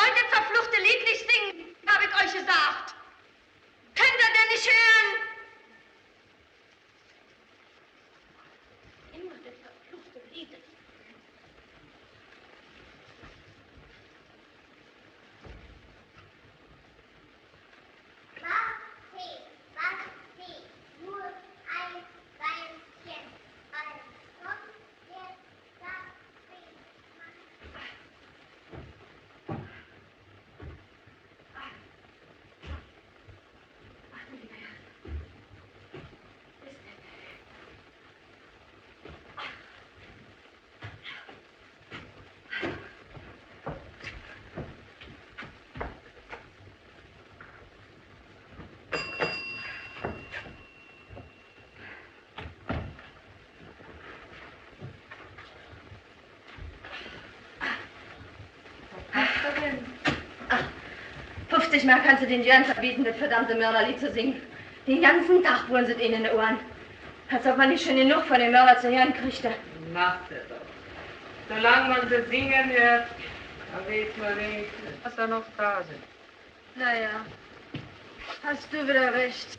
sollt das verfluchte Lied nicht singen, habe ich euch gesagt. Könnt ihr denn nicht hören? Immer das verfluchte Lied. Nur ein Beinchen. Ein Gott, der sagt, Was hast du denn? Ach, 50 Mal kannst du den Jörn verbieten, das verdammte Mörderlied zu singen. Den ganzen Tag bohren sie ihnen in den Ohren. Als ob man nicht schon genug von dem Mörder zu hören kriegte. Macht er doch. Solange man sie singen hört, dann weiß man wenigstens, dass er noch da sind. Naja, hast du wieder recht.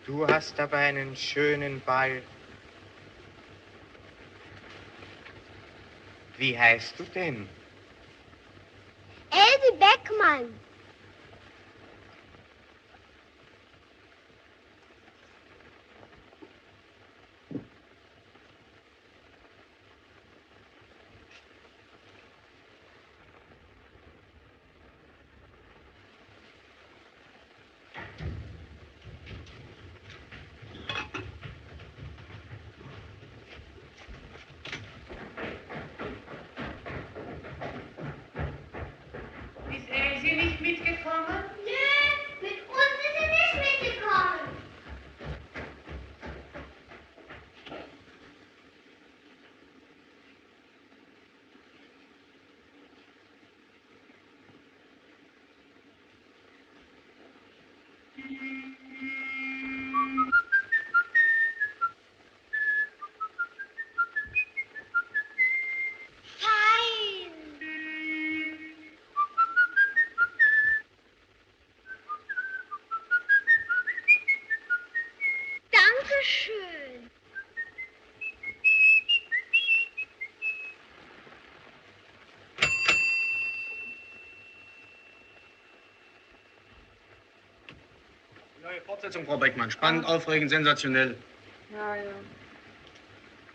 Du hast aber einen schönen Ball. Wie heißt du denn? Else Beckmann. Ist Elsie nicht mitgekommen? Nö, mit uns ist sie nicht mitgekommen. Fein. Dankeschön. Neue Fortsetzung, Frau Beckmann. Spannend, aufregend, sensationell. Ja, ja.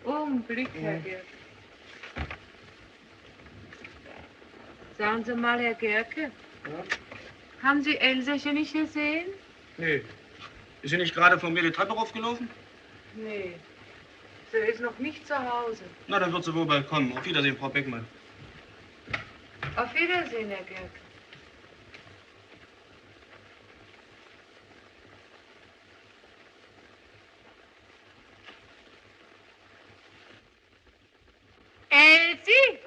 Augenblick, Herr Gerke. Sagen Sie mal, Herr Gerke, Ja? haben Sie Elsäche nicht gesehen? Nee. Ist sie nicht gerade von mir die Treppe raufgelaufen? Nee, sie ist noch nicht zu Hause. Na, dann wird sie wohl bald kommen. Auf Wiedersehen, Frau Beckmann. Auf Wiedersehen, Herr Gerke. Elsie!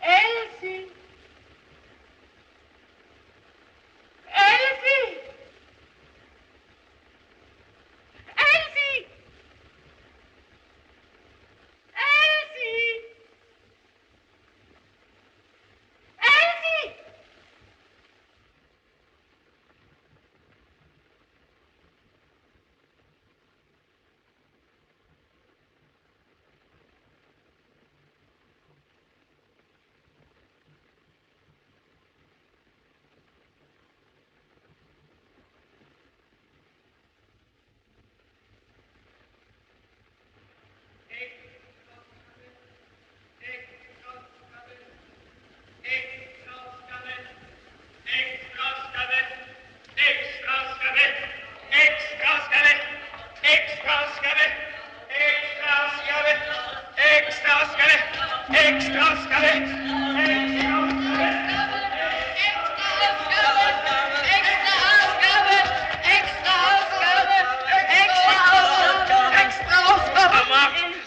Elsie! Elsie! Elsie! Elsie! Elsie!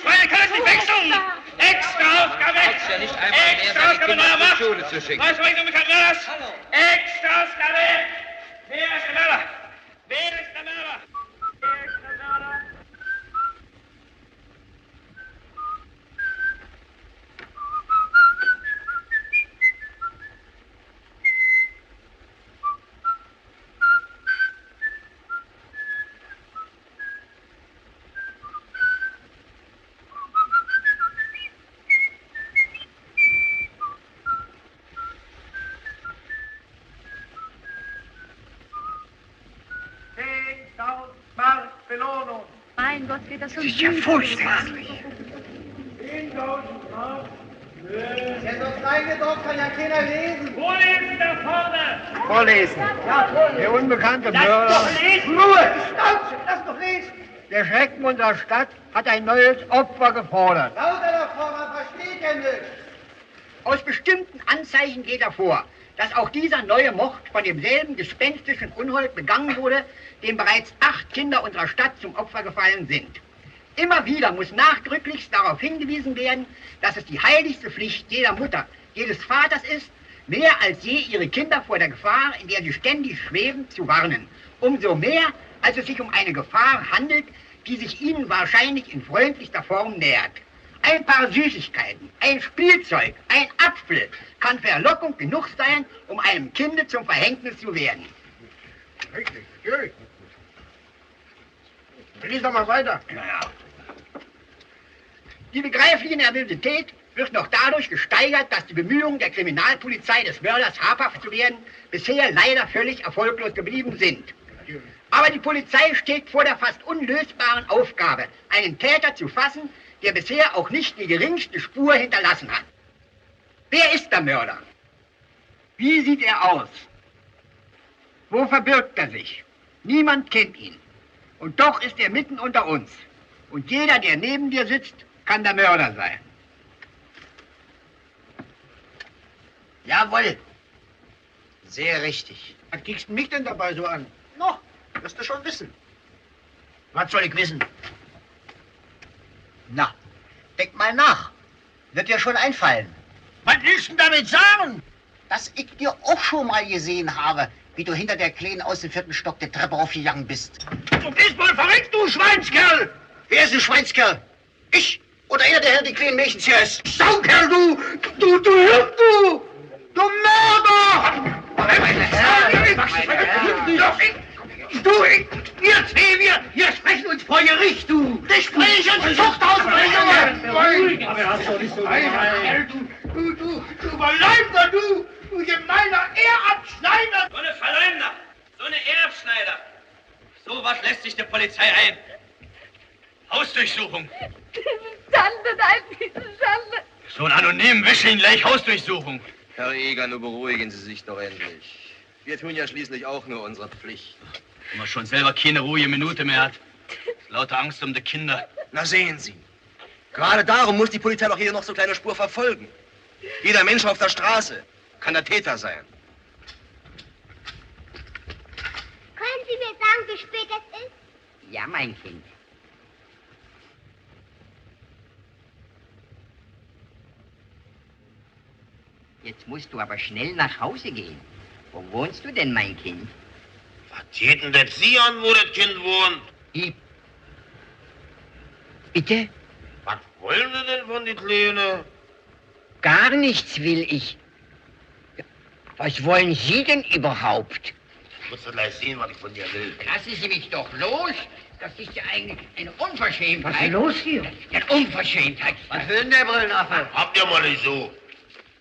Meine kann es nicht wechseln! Extra Ausgabe! Braucht's ja nicht einmal mehr, seine Kinder zur Schule zu schicken. Was bringt mich an das? Extra Ausgabe! Wer ist der Mörder? Wer ist der Mörder? Wer ist der Mörder? Belohnung. Mein Gott, geht das schon Das ist ja furchtbar. Ja, sonst reingedruckt kann ja keiner lesen. Wo ist der vorne? Vorlesen. Der unbekannte Mörder. Doch lesen! Ruhe! Schnauze! Lass doch lesen! Der Schrecken unserer Stadt hat ein neues Opfer gefordert. Lauter davor, man versteht ja nicht. Aus bestimmten Anzeichen geht hervor, dass auch dieser neue Mord von demselben gespenstischen Unhold begangen wurde, dem bereits 8 Kinder unserer Stadt zum Opfer gefallen sind. Immer wieder muss nachdrücklichst darauf hingewiesen werden, dass es die heiligste Pflicht jeder Mutter, jedes Vaters ist, mehr als je ihre Kinder vor der Gefahr, in der sie ständig schweben, zu warnen. Umso mehr, als es sich um eine Gefahr handelt, die sich ihnen wahrscheinlich in freundlichster Form nähert. Ein paar Süßigkeiten, ein Spielzeug, ein Apfel kann Verlockung genug sein, um einem Kinde zum Verhängnis zu werden. Richtig, natürlich. Lies doch mal weiter. Ja. Die begreifliche Nervosität wird noch dadurch gesteigert, dass die Bemühungen der Kriminalpolizei, des Mörders habhaft zu werden, bisher leider völlig erfolglos geblieben sind. Aber die Polizei steht vor der fast unlösbaren Aufgabe, einen Täter zu fassen, der bisher auch nicht die geringste Spur hinterlassen hat. Wer ist der Mörder? Wie sieht er aus? Wo verbirgt er sich? Niemand kennt ihn. Und doch ist er mitten unter uns. Und jeder, der neben dir sitzt, kann der Mörder sein. Jawohl. Sehr richtig. Was kriegst du mich denn dabei so an? No, wirst du schon wissen. Was soll ich wissen? Na, denk mal nach. Wird dir schon einfallen. Was willst du denn damit sagen? Dass ich dir auch schon mal gesehen habe, wie du hinter der Kleinen aus dem 4. Stock der Treppe aufgegangen bist. Du bist wohl verrückt, du Schweinskerl! Wer ist ein Schweinskerl? Ich oder er, der Herr die kleinen Mädchen hier ist? Saukerl, du Hirn, du! Du Mörder! Ihr zwei, wir sprechen uns vor Gericht, du! Ich spreche ins Zuchthaus, Du Verleumder, du gemeiner Ehrabschneider! So eine Verleumder, so eine Ehrabschneider. So was lässt sich der Polizei ein. Hausdurchsuchung. Schande, nein, diese Schande. So einen anonymen Wischling, Hausdurchsuchung. Herr Eger, nur beruhigen Sie sich doch endlich. Wir tun ja schließlich auch nur unsere Pflicht. Wenn man schon selber keine ruhige Minute mehr hat. Lauter Angst um die Kinder. Na sehen Sie. Gerade darum muss die Polizei doch hier noch so kleine Spur verfolgen. Jeder Mensch auf der Straße kann der Täter sein. Können Sie mir sagen, wie spät es ist? Ja, mein Kind. Jetzt musst du aber schnell nach Hause gehen. Wo wohnst du denn, mein Kind? Was geht denn das Sie an, wo das Kind wohnt? Bitte? Was wollen Sie denn von die Kleine? Gar nichts will ich. Was wollen Sie denn überhaupt? Ich muss doch gleich sehen, was ich von dir will. Lassen Sie mich doch los. Das ist ja eigentlich eine Unverschämtheit. Was ist los hier? Eine Unverschämtheit. Was will denn der Brillenaffe? Habt ihr mal nicht so.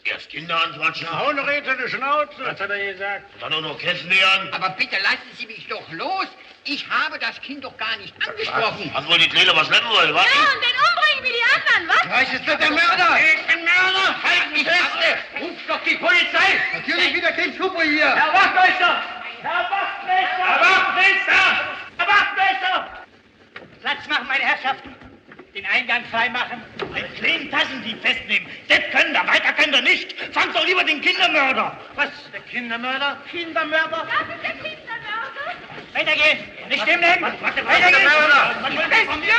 Erst Kinder anquatschen, Hau noch jetzt eine Schnauze. Was hat er gesagt? dann auch noch kennenlernen. Aber bitte lassen Sie mich doch los. Ich habe das Kind doch gar nicht angesprochen. Was wohl die Kleine was schleppen wollen, was? Ja, und den umbringen wie die anderen, was? Was ist das der Mörder? Ich bin Mörder! Halt mich fest! Ruf doch die Polizei! Natürlich wieder kein Schupper hier. Herr Wachtmeister! Herr Wachtmeister! Herr Wachtmeister! Herr Wachtmeister! Platz machen, meine Herrschaften. Den Eingang freimachen. Den kleinen Tassendieb festnehmen. Das können wir, weiter können wir nicht. Fangt doch lieber den Kindermörder. Was? Der Kindermörder? Kindermörder? Das ist der Kindermörder. Weitergehen! Nicht stehen bleiben! Weitergehen! Was ist von mir?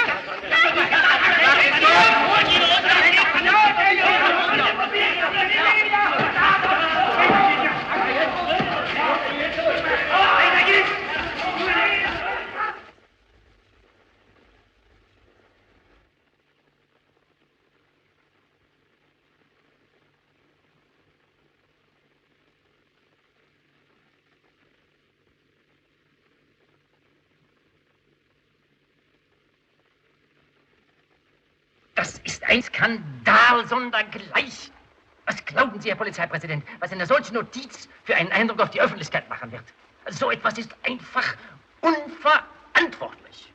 Das ist ein Skandal sondergleich. Was glauben Sie, Herr Polizeipräsident, was eine solche Notiz für einen Eindruck auf die Öffentlichkeit machen wird? Also so etwas ist einfach unverantwortlich.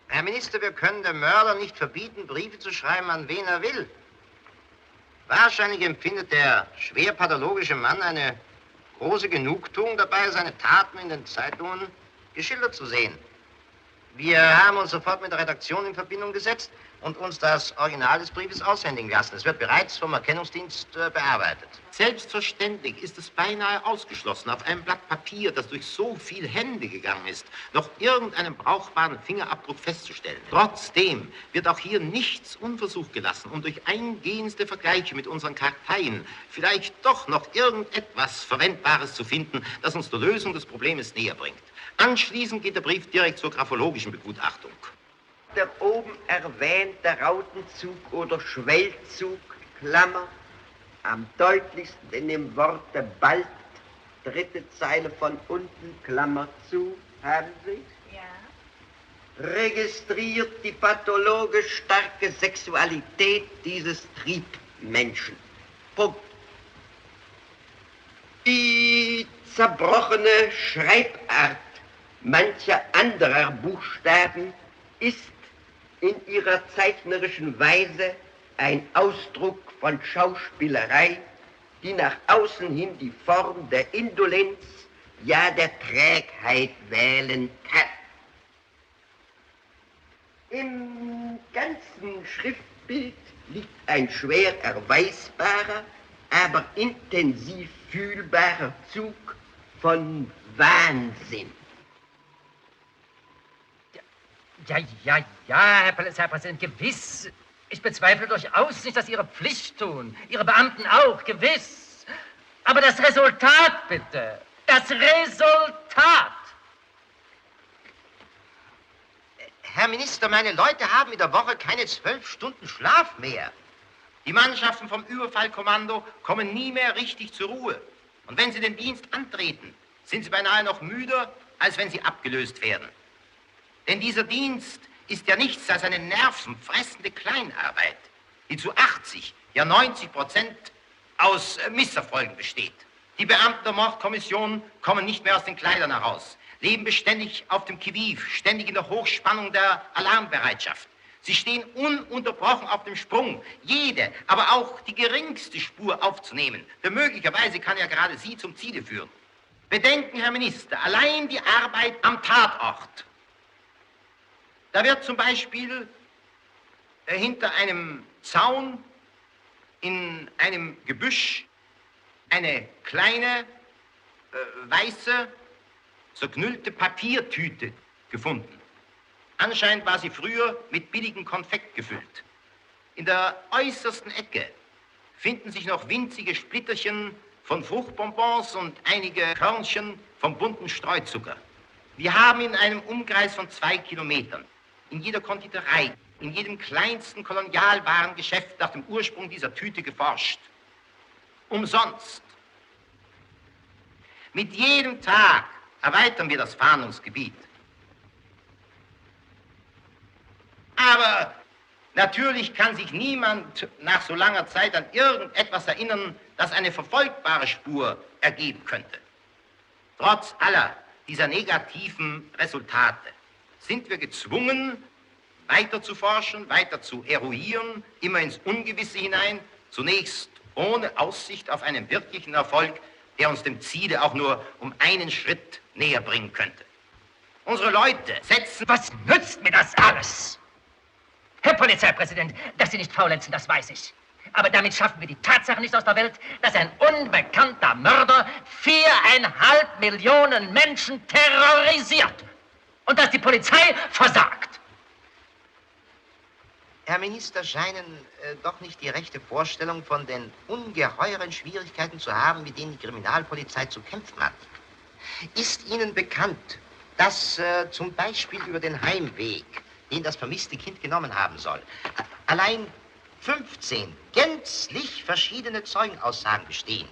Herr Minister, wir können dem Mörder nicht verbieten, Briefe zu schreiben, an wen er will. Wahrscheinlich empfindet der schwer pathologische Mann eine große Genugtuung dabei, seine Taten in den Zeitungen geschildert zu sehen. Wir haben uns sofort mit der Redaktion in Verbindung gesetzt und uns das Original des Briefes aushändigen lassen. Es wird bereits vom Erkennungsdienst bearbeitet. Selbstverständlich ist es beinahe ausgeschlossen, auf einem Blatt Papier, das durch so viele Hände gegangen ist, noch irgendeinen brauchbaren Fingerabdruck festzustellen. Trotzdem wird auch hier nichts unversucht gelassen, um durch eingehendste Vergleiche mit unseren Karteien vielleicht doch noch irgendetwas Verwendbares zu finden, das uns der Lösung des Problems näher bringt. Anschließend geht der Brief direkt zur graphologischen Begutachtung. Der oben erwähnte Rautenzug oder Schwellzug, Klammer, am deutlichsten in dem Worte bald, dritte Zeile von unten, Klammer zu, haben Sie? Ja. Registriert die pathologisch starke Sexualität dieses Triebmenschen. Punkt. Die zerbrochene Schreibart mancher anderer Buchstaben ist in ihrer zeichnerischen Weise ein Ausdruck von Schauspielerei, die nach außen hin die Form der Indolenz, ja der Trägheit wählen kann. Im ganzen Schriftbild liegt ein schwer erweisbarer, aber intensiv fühlbarer Zug von Wahnsinn. Ja, Herr Polizeipräsident, gewiss. Ich bezweifle durchaus nicht, dass Sie Ihre Pflicht tun. Ihre Beamten auch, gewiss. Aber das Resultat, bitte. Das Resultat. Herr Minister, meine Leute haben in der Woche keine 12 Stunden Schlaf mehr. Die Mannschaften vom Überfallkommando kommen nie mehr richtig zur Ruhe. Und wenn sie den Dienst antreten, sind sie beinahe noch müder, als wenn sie abgelöst werden. Denn dieser Dienst ist ja nichts als eine nervenfressende Kleinarbeit, die zu 80, ja 90% aus Misserfolgen besteht. Die Beamten der Mordkommission kommen nicht mehr aus den Kleidern heraus, leben beständig auf dem Qui-vive, ständig in der Hochspannung der Alarmbereitschaft. Sie stehen ununterbrochen auf dem Sprung, jede, aber auch die geringste Spur aufzunehmen. Denn möglicherweise kann ja gerade sie zum Ziele führen. Bedenken, Herr Minister, allein die Arbeit am Tatort. Da wird zum Beispiel hinter einem Zaun in einem Gebüsch eine kleine, weiße, zerknüllte Papiertüte gefunden. Anscheinend war sie früher mit billigem Konfekt gefüllt. In der äußersten Ecke finden sich noch winzige Splitterchen von Fruchtbonbons und einige Körnchen vom bunten Streuzucker. Wir haben in einem Umkreis von 2 Kilometern, in jeder Konditorei, in jedem kleinsten Kolonialwarengeschäft nach dem Ursprung dieser Tüte geforscht. Umsonst. Mit jedem Tag erweitern wir das Fahndungsgebiet. Aber natürlich kann sich niemand nach so langer Zeit an irgendetwas erinnern, das eine verfolgbare Spur ergeben könnte. Trotz aller dieser negativen Resultate sind wir gezwungen, weiter zu forschen, weiter zu eruieren, immer ins Ungewisse hinein, zunächst ohne Aussicht auf einen wirklichen Erfolg, der uns dem Ziele auch nur um einen Schritt näher bringen könnte. Unsere Leute setzen... Was nützt mir das alles? Herr Polizeipräsident, dass Sie nicht faulenzen, das weiß ich. Aber damit schaffen wir die Tatsache nicht aus der Welt, dass ein unbekannter Mörder 4,5 Millionen Menschen terrorisiert und dass die Polizei versagt. Herr Minister, scheinen doch nicht die rechte Vorstellung von den ungeheuren Schwierigkeiten zu haben, mit denen die Kriminalpolizei zu kämpfen hat. Ist Ihnen bekannt, dass zum Beispiel über den Heimweg, den das vermisste Kind genommen haben soll, allein 15 gänzlich verschiedene Zeugenaussagen bestehen?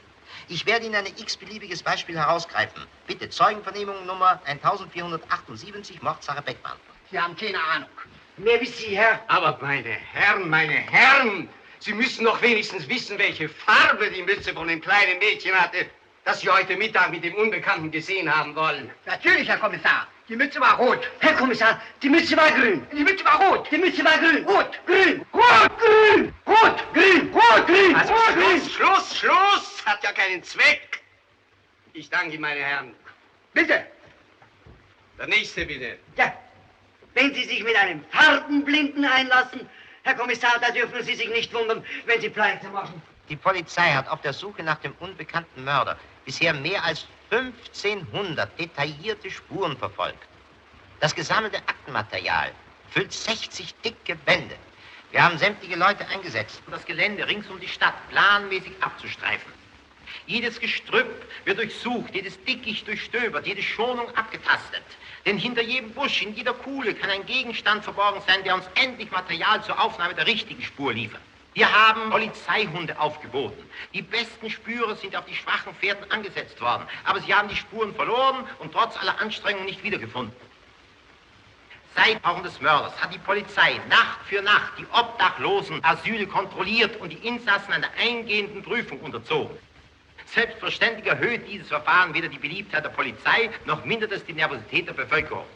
Ich werde Ihnen ein x-beliebiges Beispiel herausgreifen. Bitte, Zeugenvernehmung Nummer 1478, Mordsache Beckmann. Sie haben keine Ahnung. Mehr wie Sie, Herr. Aber meine Herren, Sie müssen doch wenigstens wissen, welche Farbe die Mütze von dem kleinen Mädchen hatte, das Sie heute Mittag mit dem Unbekannten gesehen haben wollen. Natürlich, Herr Kommissar. Die Mütze war rot. Herr Kommissar, die Mütze war grün. Die Mütze war rot. Die Mütze war grün. Rot, grün, rot, grün, rot, grün, rot, grün, Also rot, grün. Schluss. Hat ja keinen Zweck. Ich danke Ihnen, meine Herren. Bitte. Der nächste, bitte. Ja, wenn Sie sich mit einem Farbenblinden einlassen, Herr Kommissar, da dürfen Sie sich nicht wundern, wenn Sie pleite machen. Die Polizei hat auf der Suche nach dem unbekannten Mörder bisher mehr als 1500 detaillierte Spuren verfolgt. Das gesammelte Aktenmaterial füllt 60 dicke Bände. Wir haben sämtliche Leute eingesetzt, um das Gelände rings um die Stadt planmäßig abzustreifen. Jedes Gestrüpp wird durchsucht, jedes Dickicht durchstöbert, jede Schonung abgetastet. Denn hinter jedem Busch, in jeder Kuhle kann ein Gegenstand verborgen sein, der uns endlich Material zur Aufnahme der richtigen Spur liefert. Wir haben Polizeihunde aufgeboten. Die besten Spürer sind auf die schwachen Fährten angesetzt worden. Aber sie haben die Spuren verloren und trotz aller Anstrengungen nicht wiedergefunden. Seit Augen des Mörders hat die Polizei Nacht für Nacht die obdachlosen Asyle kontrolliert und die Insassen einer eingehenden Prüfung unterzogen. Selbstverständlich erhöht dieses Verfahren weder die Beliebtheit der Polizei, noch mindert es die Nervosität der Bevölkerung.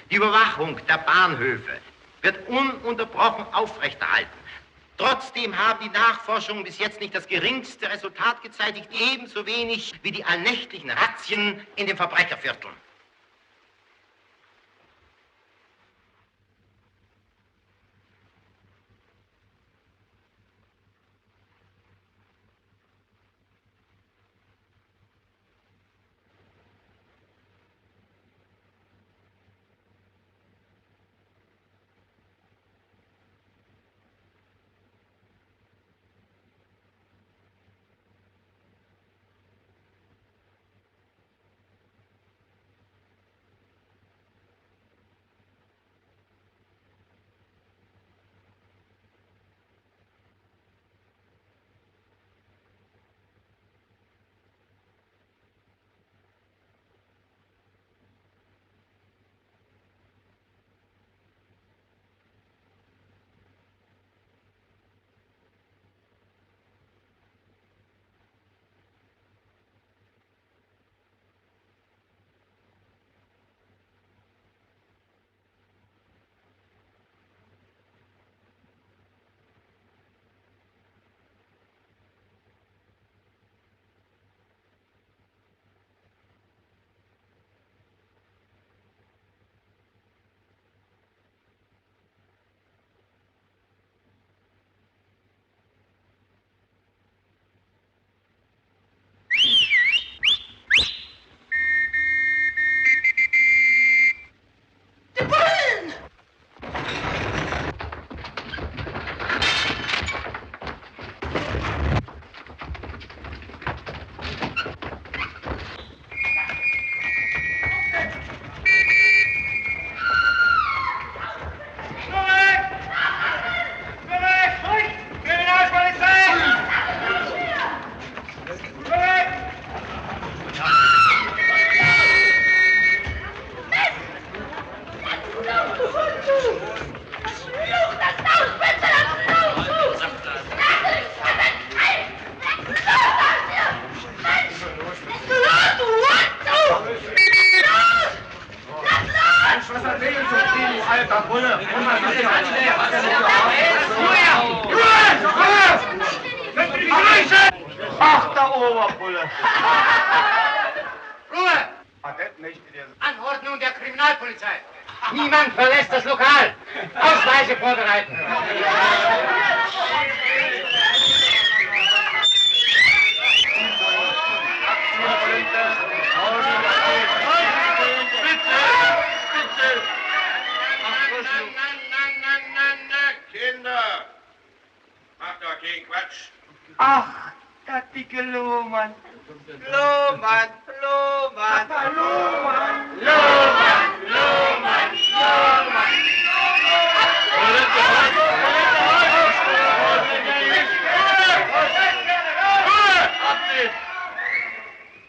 Die Überwachung der Bahnhöfe wird ununterbrochen aufrechterhalten. Trotzdem haben die Nachforschungen bis jetzt nicht das geringste Resultat gezeitigt, ebenso wenig wie die allnächtlichen Razzien in den Verbrechervierteln. Was erzählst du, alter Bulle? Ach, der Oberbulle! Ruhe! Anordnung der Kriminalpolizei. Niemand verlässt das Lokal. Ausweise vorbereiten. Kinder! Macht doch keinen Quatsch! Ach, der dicke Lohmann. Lohmann, Lohmann. Papa Lohmann. Lohmann, Lohmann, Lohmann!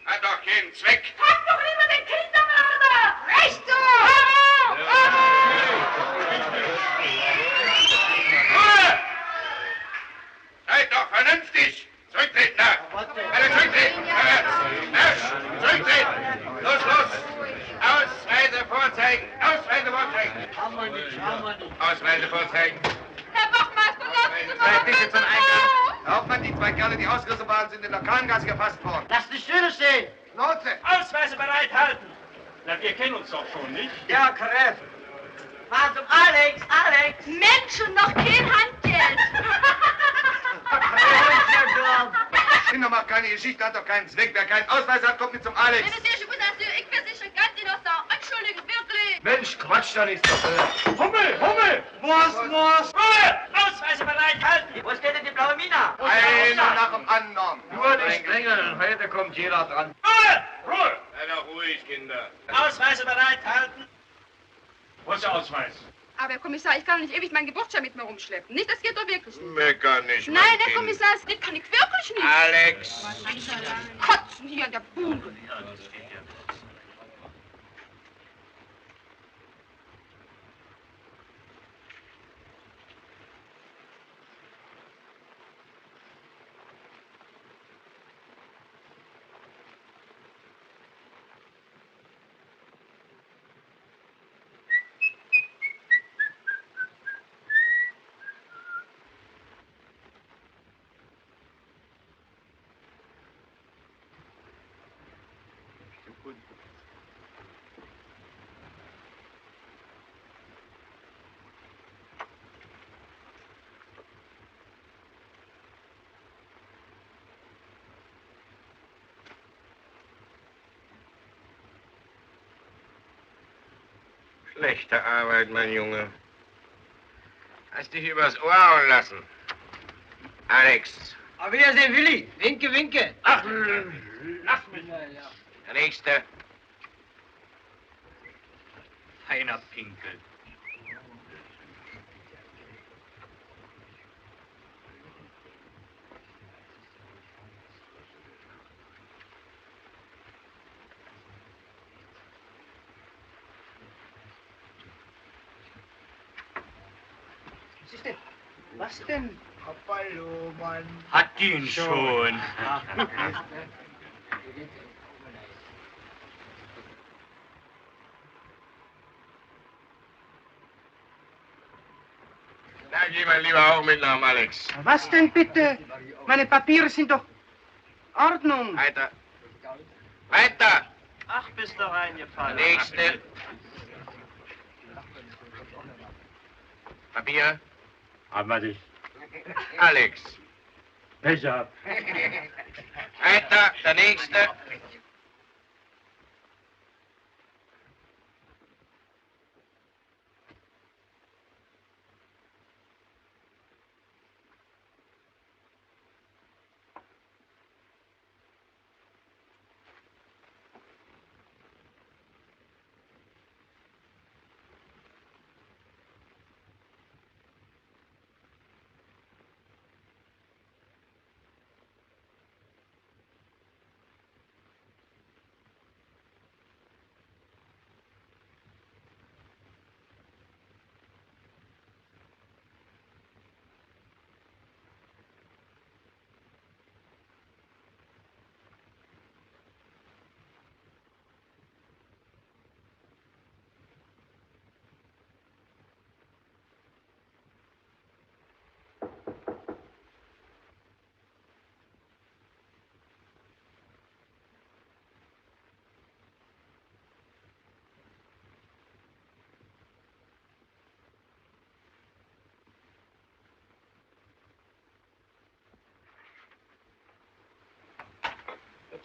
Hat doch keinen Zweck! Pack doch lieber den Kindermörder! Recht so! Ruhe! Seid doch vernünftig! Zurücktreten da! Alle zurücktreten! Marsch! Zurücktreten! Los, los! Ausweise vorzeigen! Ausweise vorzeigen! Ausweise vorzeigen! Herr Wachtmeister, lassen Sie Zwei mal Tische zum Eingang. Herr Hauptmann, die zwei Kerle, die ausgerissen waren, sind in der Kahlengasse gefasst worden. Lass die Stühle stehen. Schnauze! Ausweise bereithalten! Na, wir kennen uns doch schon, nicht? Ja, Kräf. Mal zum Alex, Alex. Mensch, und noch kein Handgeld! Kinder, macht keine Geschichte, hat doch keinen Zweck. Wer keinen Ausweis hat, kommt nicht zum Alex. Ich versichere ganz innocent. Entschuldigung, wirklich! Mensch, Quatsch doch nicht so. Hummel, Hummel! Was? Ruhe! Ausweise bereithalten! Wo steht denn die blaue Mina? Einer nach dem anderen. Nur nicht drängeln, heute kommt jeder dran. Ruhe! Ruhe! Sei doch ruhig, Kinder. Ausweise bereithalten. Wo ist der Ausweis? Aber Herr Kommissar, ich kann nicht ewig meinen Geburtsschein mit mir rumschleppen. Nicht, das geht doch wirklich nicht. Mecker nicht, Nein, Herr Kommissar, das kann ich wirklich nicht. Alex! Kotzen hier an der Bude. Schlechte Arbeit, mein Junge. Hast dich übers Ohr hauen lassen. Alex. Auf Wiedersehen, Willi. Winke, winke. Ach, lass mich. Der Nächste. Feiner Pinkel. Was denn? Papa Lohmann. Hat ihn schon. Na, geh mal lieber auch mit nach dem Alex. Was denn bitte? Meine Papiere sind doch Ordnung. Weiter. Weiter. Ach, bist du reingefallen. Nächste. Papier. Aber dich. Alex. Pech ab. Weiter. Der Nächste.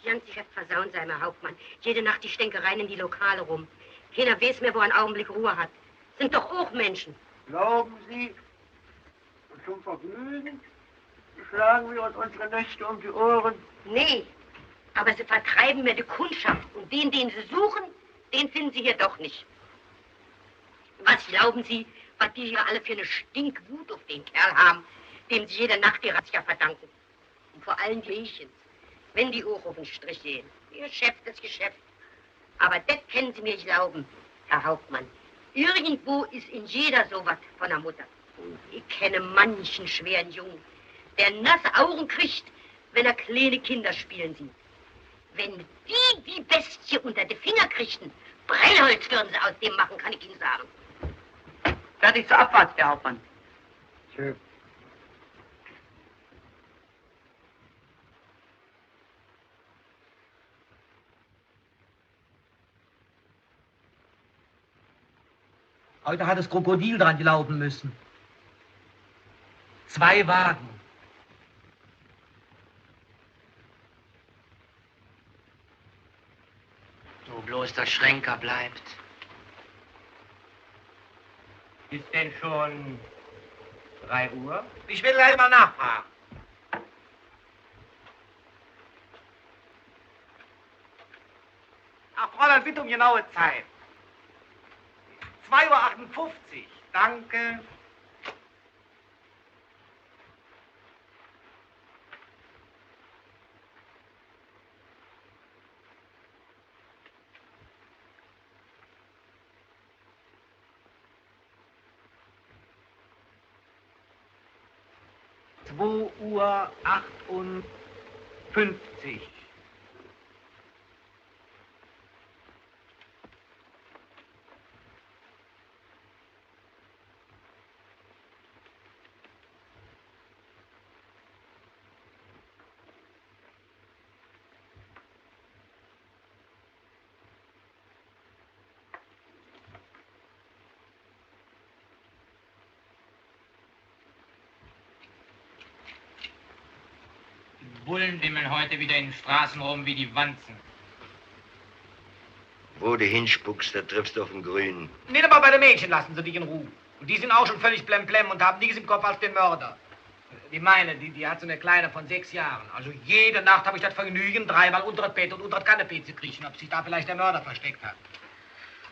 ganze Geschäft versauen sei, Herr Hauptmann. Jede Nacht die Stänkereien in die Lokale rum. Keiner weiß mehr, wo er einen Augenblick Ruhe hat. Sind doch auch Menschen. Glauben Sie, zum Vergnügen schlagen wir uns unsere Nächte um die Ohren? Nee, aber sie vertreiben mir die Kundschaft. Und den sie suchen, den finden sie hier doch nicht. Was glauben Sie, was die hier alle für eine Stinkwut auf den Kerl haben, dem sie jede Nacht die Razzia verdanken? Und vor allem die Mädchen, wenn die auch auf den Strich gehen. Ihr Geschäft ist Geschäft. Aber das können Sie mir glauben, Herr Hauptmann. Irgendwo ist in jeder sowas von der Mutter. Und ich kenne manchen schweren Jungen, der nasse Augen kriegt, wenn er kleine Kinder spielen sieht. Wenn die Bestie unter die Finger kriegten, Brennholz würden sie aus dem machen, kann ich Ihnen sagen. Fertig zur Abfahrt, Herr Hauptmann. Schön. Heute hat das Krokodil dran glauben müssen. 2 Wagen. So bloß der Schränker bleibt. Ist denn schon 3 Uhr? Ich will gleich mal nachfragen. Ach, Fräulein, bitte um genaue Zeit. 2:58 Uhr. Danke. Uhr 58. Bullen wimmeln heute wieder in den Straßen rum wie die Wanzen. Wo du hinspuckst, da triffst du auf den Grünen. Nicht aber bei den Mädchen lassen Sie dich in Ruhe. Und die sind auch schon völlig blemblem und haben nichts im Kopf als den Mörder. Die meine, die hat so eine Kleine von 6 Jahren. Also jede Nacht habe ich das Vergnügen, 3-mal unter das Bett und unter das Kanapee zu kriechen, ob sich da vielleicht der Mörder versteckt hat.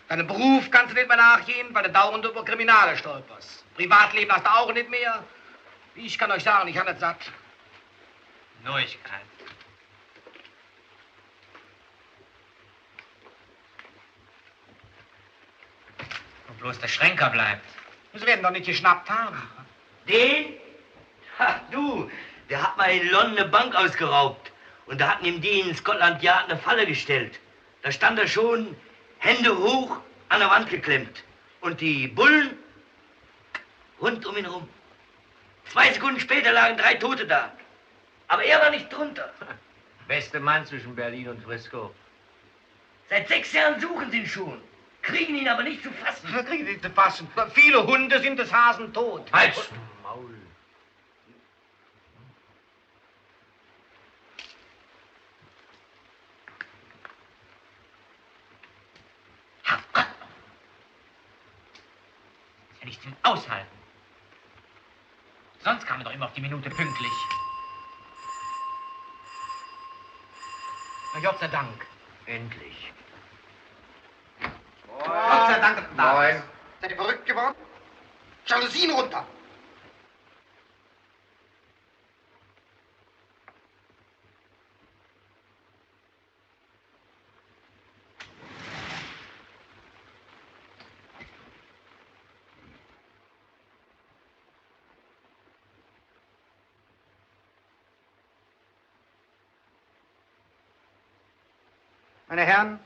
Deinem Beruf kannst du nicht mehr nachgehen, weil du dauernd über Kriminale stolperst. Privatleben hast du auch nicht mehr. Ich kann euch sagen, ich habe nicht satt. Neuigkeit. Und bloß der Schränker bleibt. Sie werden doch nicht geschnappt haben. Den? Ha, du, der hat mal in London eine Bank ausgeraubt. Und da hatten ihm die in Scotland Yard eine Falle gestellt. Da stand er schon, Hände hoch, an der Wand geklemmt. Und die Bullen rund um ihn rum. 2 Sekunden später lagen 3 Tote da. Aber er war nicht drunter. Beste Mann zwischen Berlin und Frisco. Seit 6 Jahren suchen sie ihn schon. Kriegen ihn aber nicht zu fassen. Kriegen Sie nicht zu fassen. Viele Hunde sind des Hasen tot. Halt! Maul. Herrgott! Das kann ich denn aushalten. Sonst kam er doch immer auf die Minute pünktlich. Na, Gott sei Dank. Endlich. Gott sei Dank, dass du da Moin. bist. Seid ihr verrückt geworden? Jalousien runter! Meine Herren,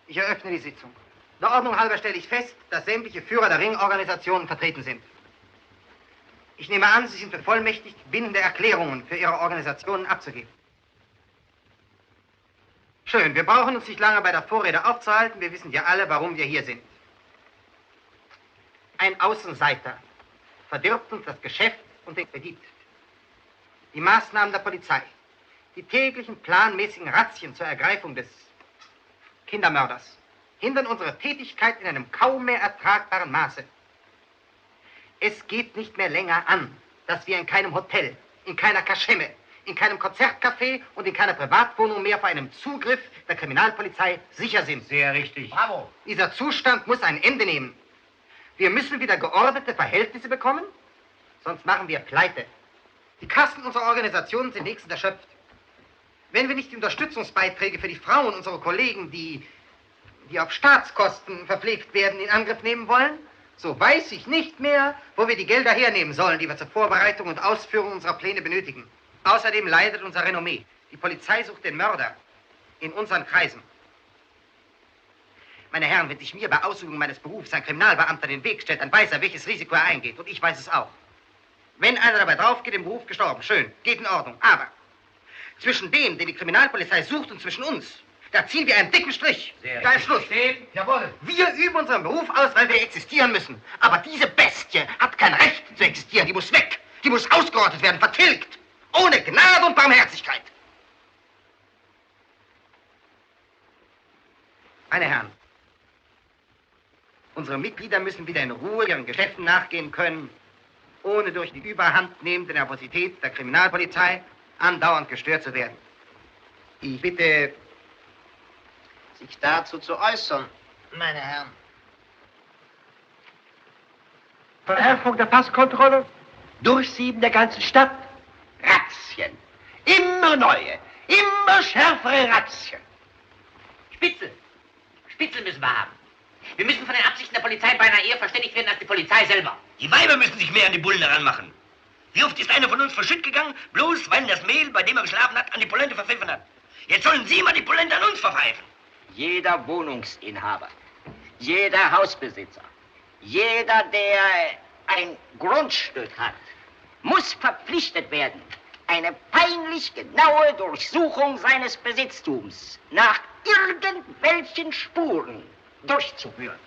ich eröffne die Sitzung. Der Ordnung halber stelle ich fest, dass sämtliche Führer der Ringorganisationen vertreten sind. Ich nehme an, Sie sind bevollmächtigt, bindende Erklärungen für Ihre Organisationen abzugeben. Schön, wir brauchen uns nicht lange bei der Vorrede aufzuhalten. Wir wissen ja alle, warum wir hier sind. Ein Außenseiter verdirbt uns das Geschäft und den Kredit. Die Maßnahmen der Polizei, Die täglichen planmäßigen Razzien zur Ergreifung des Kindermörders hindern unsere Tätigkeit in einem kaum mehr ertragbaren Maße. Es geht nicht mehr länger an, dass wir in keinem Hotel, in keiner Kaschemme, in keinem Konzertcafé und in keiner Privatwohnung mehr vor einem Zugriff der Kriminalpolizei sicher sind. Sehr richtig. Bravo. Dieser Zustand muss ein Ende nehmen. Wir müssen wieder geordnete Verhältnisse bekommen, sonst machen wir Pleite. Die Kassen unserer Organisationen sind nächstens erschöpft. Wenn wir nicht die Unterstützungsbeiträge für die Frauen unserer Kollegen, die auf Staatskosten verpflegt werden, in Angriff nehmen wollen, so weiß ich nicht mehr, wo wir die Gelder hernehmen sollen, die wir zur Vorbereitung und Ausführung unserer Pläne benötigen. Außerdem leidet unser Renommee. Die Polizei sucht den Mörder in unseren Kreisen. Meine Herren, wenn sich mir bei Ausübung meines Berufs ein Kriminalbeamter in den Weg stellt, dann weiß er, welches Risiko er eingeht. Und ich weiß es auch. Wenn einer dabei drauf geht, im Beruf gestorben, schön, geht in Ordnung. Aber zwischen dem, den die Kriminalpolizei sucht, und zwischen uns, da ziehen wir einen dicken Strich. Da ist Schluss. Jawohl. Wir üben unseren Beruf aus, weil wir existieren müssen. Aber diese Bestie hat kein Recht zu existieren. Die muss weg. Die muss ausgerottet werden, vertilgt. Ohne Gnade und Barmherzigkeit. Meine Herren, unsere Mitglieder müssen wieder in Ruhe ihren Geschäften nachgehen können, ohne durch die überhandnehmende Nervosität der Kriminalpolizei andauernd gestört zu werden. Ich bitte, sich dazu zu äußern, meine Herren. Verärgerung der Passkontrolle? Durchsieben der ganzen Stadt? Razzien. Immer neue, immer schärfere Razzien. Spitzel müssen wir haben. Wir müssen von den Absichten der Polizei beinahe eher verständigt werden als die Polizei selber. Die Weiber müssen sich mehr an die Bullen heranmachen. Wie oft ist einer von uns verschütt gegangen, bloß weil das Mehl, bei dem er geschlafen hat, an die Polente verpfiffen hat. Jetzt sollen Sie mal die Polente an uns verpfeifen. Jeder Wohnungsinhaber, jeder Hausbesitzer, jeder, der ein Grundstück hat, muss verpflichtet werden, eine peinlich genaue Durchsuchung seines Besitztums nach irgendwelchen Spuren durchzuführen.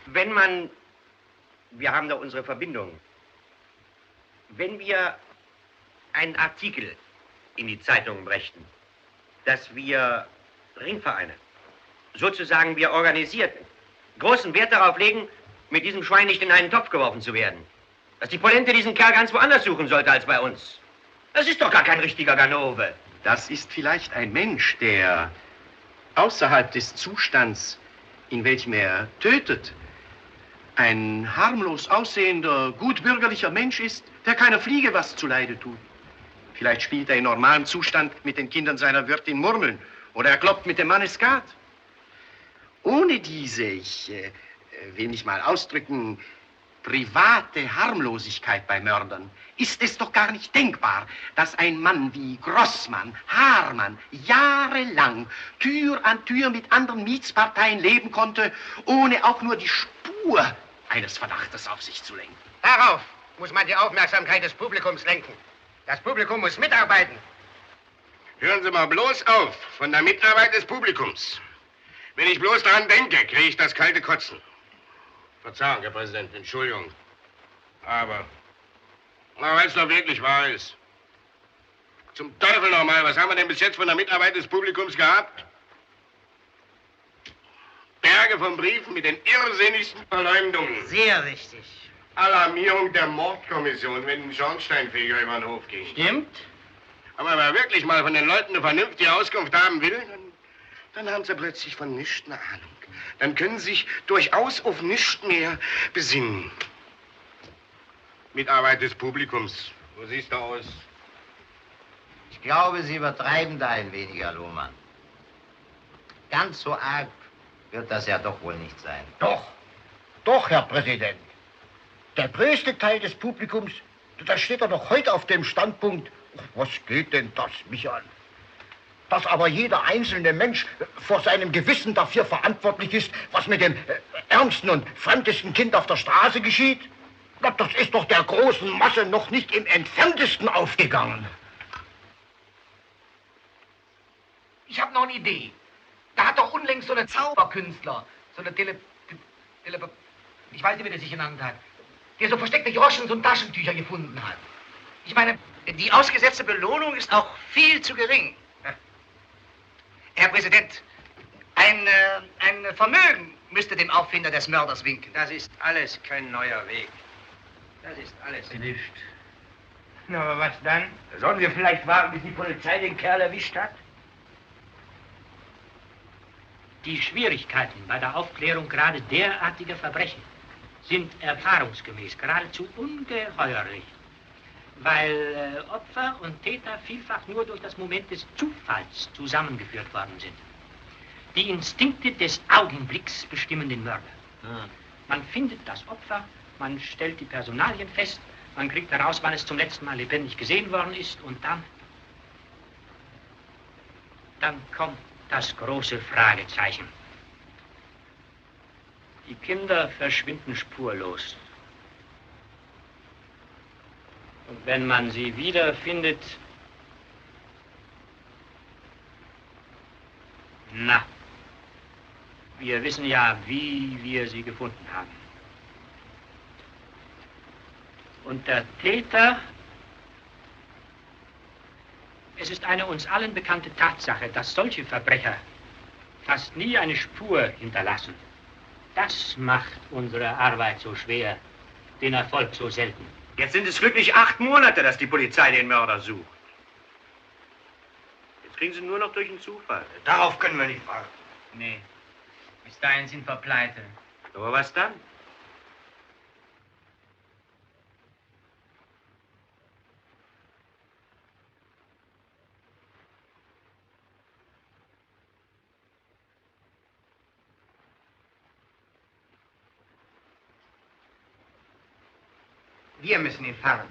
Wenn man, wir haben da unsere Verbindung, wenn wir einen Artikel in die Zeitung brächten, dass wir Ringvereine, sozusagen wir Organisierten, großen Wert darauf legen, mit diesem Schwein nicht in einen Topf geworfen zu werden. Dass die Polente diesen Kerl ganz woanders suchen sollte als bei uns. Das ist doch gar kein richtiger Ganove. Das ist vielleicht ein Mensch, der außerhalb des Zustands, in welchem er tötet, ein harmlos aussehender, gutbürgerlicher Mensch ist, der keiner Fliege was zuleide tut. Vielleicht spielt er in normalem Zustand mit den Kindern seiner Wirtin Murmeln oder er kloppt mit dem Manne Skat. Ohne diese, ich will mich mal ausdrücken, private Harmlosigkeit bei Mördern ist es doch gar nicht denkbar, dass ein Mann wie Grossmann, Haarmann jahrelang Tür an Tür mit anderen Mietsparteien leben konnte, ohne auch nur die Spur eines Verdachtes auf sich zu lenken. Darauf muss man die Aufmerksamkeit des Publikums lenken. Das Publikum muss mitarbeiten. Hören Sie mal bloß auf von der Mitarbeit des Publikums. Wenn ich bloß daran denke, kriege ich das kalte Kotzen. Verzeihung, Herr Präsident, Entschuldigung. Aber weil es doch wirklich wahr ist. Zum Teufel nochmal, was haben wir denn bis jetzt von der Mitarbeit des Publikums gehabt? Berge von Briefen mit den irrsinnigsten Verleumdungen. Sehr richtig. Alarmierung der Mordkommission, wenn ein Schornsteinfeger über den Hof ging. Stimmt. Aber wer wirklich mal von den Leuten eine vernünftige Auskunft haben will, dann haben sie plötzlich von nichts eine Ahnung. Dann können sie sich durchaus auf nichts mehr besinnen. Mitarbeit des Publikums. Wo siehst du aus? Ich glaube, Sie übertreiben da ein wenig, Herr Lohmann. Ganz so arg wird das ja doch wohl nicht sein. Doch, Herr Präsident. Der größte Teil des Publikums, da steht er noch heute auf dem Standpunkt, was geht denn das mich an? Dass aber jeder einzelne Mensch vor seinem Gewissen dafür verantwortlich ist, was mit dem ärmsten und fremdesten Kind auf der Straße geschieht, das ist doch der großen Masse noch nicht im Entferntesten aufgegangen. Ich habe noch eine Idee. Da hat doch unlängst so eine Zauberkünstler, so eine ich weiß nicht, wie der sich genannt hat, der so versteckte Groschen und Taschentücher gefunden hat. Ich meine, die ausgesetzte Belohnung ist auch viel zu gering. Herr Präsident, ein Vermögen müsste dem Auffinder des Mörders winken. Das ist alles kein neuer Weg. Das ist alles Nicht. Na, aber was dann? Sollen wir vielleicht warten, bis die Polizei den Kerl erwischt hat? Die Schwierigkeiten bei der Aufklärung gerade derartiger Verbrechen sind erfahrungsgemäß geradezu ungeheuerlich, weil Opfer und Täter vielfach nur durch das Moment des Zufalls zusammengeführt worden sind. Die Instinkte des Augenblicks bestimmen den Mörder. Man findet das Opfer, man stellt die Personalien fest, man kriegt heraus, wann es zum letzten Mal lebendig gesehen worden ist und dann kommt das große Fragezeichen. Die Kinder verschwinden spurlos. Und wenn man sie wiederfindet, na, wir wissen ja, wie wir sie gefunden haben. Und der Täter, es ist eine uns allen bekannte Tatsache, dass solche Verbrecher fast nie eine Spur hinterlassen. Das macht unsere Arbeit so schwer, den Erfolg so selten. Jetzt sind es glücklich 8 Monate, dass die Polizei den Mörder sucht. Jetzt kriegen sie nur noch durch den Zufall. Darauf können wir nicht warten. Nee, bis dahin sind wir pleite. Aber was dann? Wir müssen ihn fahren.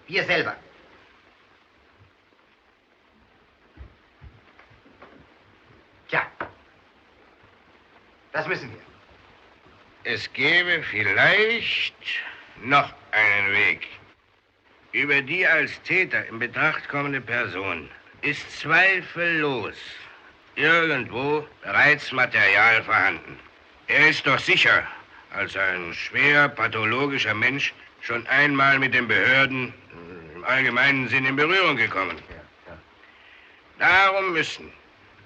Wir selber. Tja, das müssen wir. Es gäbe vielleicht noch einen Weg. Über die als Täter in Betracht kommende Person ist zweifellos irgendwo bereits Material vorhanden. Er ist doch sicher als ein schwer pathologischer Mensch schon einmal mit den Behörden im allgemeinen Sinn in Berührung gekommen. Darum müssen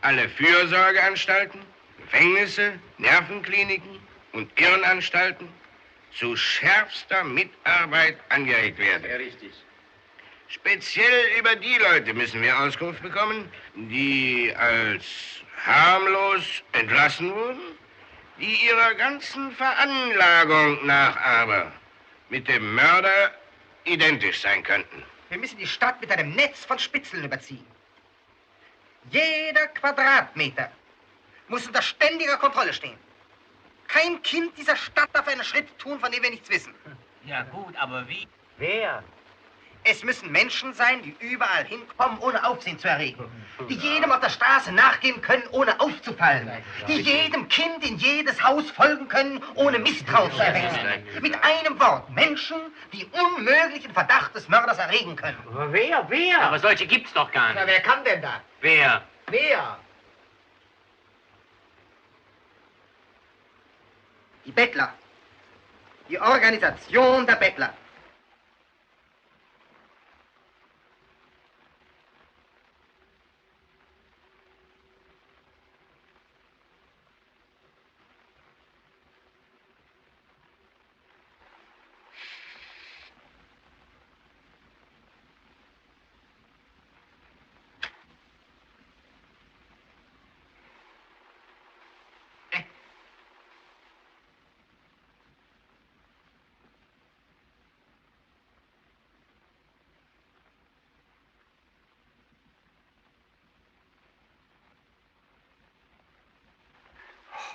alle Fürsorgeanstalten, Gefängnisse, Nervenkliniken und Irrenanstalten zu schärfster Mitarbeit angeregt werden. Ja, richtig. Speziell über die Leute müssen wir Auskunft bekommen, die als harmlos entlassen wurden, die ihrer ganzen Veranlagung nach aber mit dem Mörder identisch sein könnten. Wir müssen die Stadt mit einem Netz von Spitzeln überziehen. Jeder Quadratmeter muss unter ständiger Kontrolle stehen. Kein Kind dieser Stadt darf einen Schritt tun, von dem wir nichts wissen. Ja gut, aber wie? Wer? Es müssen Menschen sein, die überall hinkommen, ohne Aufsehen zu erregen. Die jedem auf der Straße nachgehen können, ohne aufzufallen. Die jedem Kind in jedes Haus folgen können, ohne Misstrauen zu erwecken. Mit einem Wort, Menschen, die unmöglichen Verdacht des Mörders erregen können. Aber wer? Wer? Aber solche gibt's doch gar nicht. Na, wer kann denn da? Wer? Wer? Die Bettler. Die Organisation der Bettler.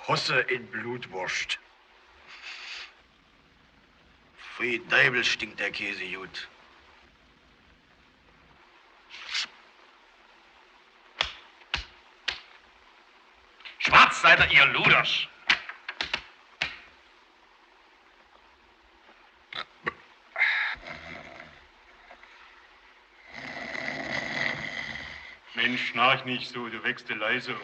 Hosse in Blutwurst. Pfui Deibel stinkt der Käse gut. Schwarz seid ihr, Luders. Mensch, schnarch nicht so, du wächst leise auf.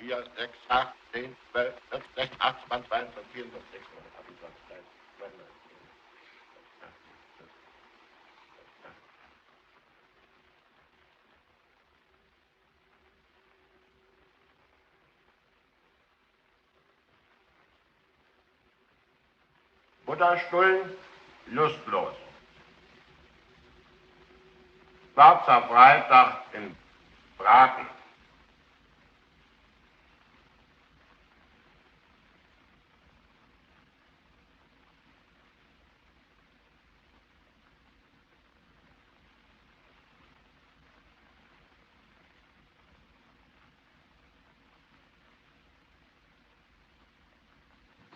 4, 6, 8, 10, 12, 14, 16, 18, 20, 22, 24, 26, 27, Mutterstullen, lustlos. Schwarzer Freitag in Braten.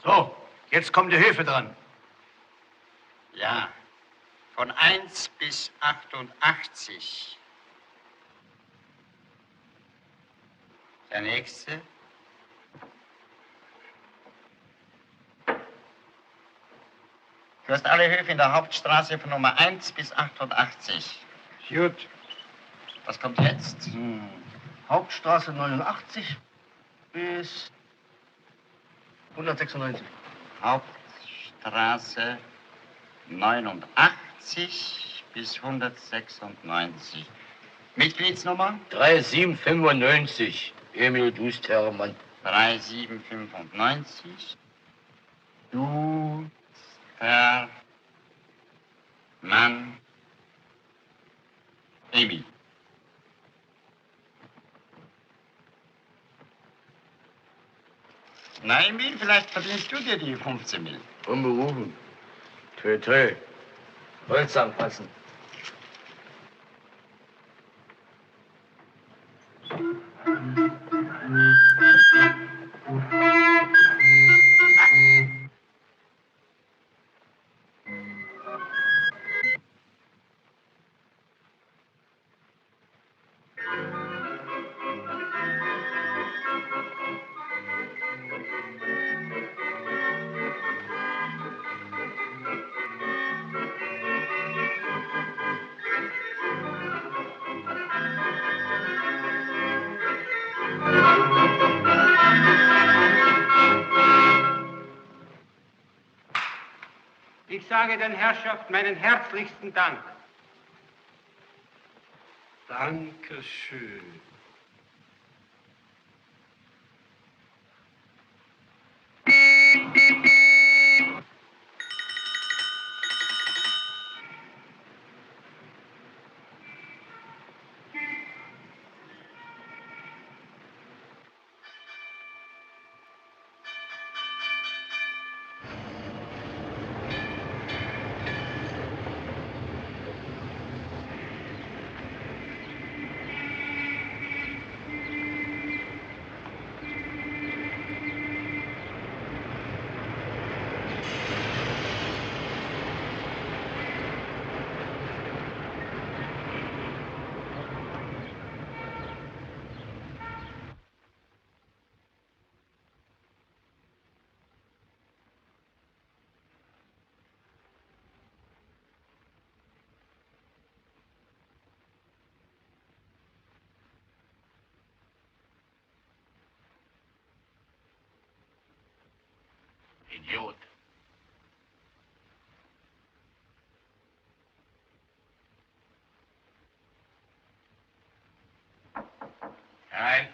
So, jetzt kommt die Höfe dran. Ja, von 1 bis 88. Der nächste. Du hast alle Höfe in der Hauptstraße von Nummer 1 bis 88. Gut. Was kommt jetzt? Hauptstraße 89 bis 196. Hauptstraße 89 bis 196. Mitgliedsnummer? 3795. Emil Dust Hermann. 3795. Duster Mann Emil. Na, Emil, vielleicht verdienst du dir die 15 Mil. Unberufen. Tö, tö. Holz anfassen. Ich sage den Herrschaften meinen herzlichsten Dank. Dankeschön. Idiot. Nein.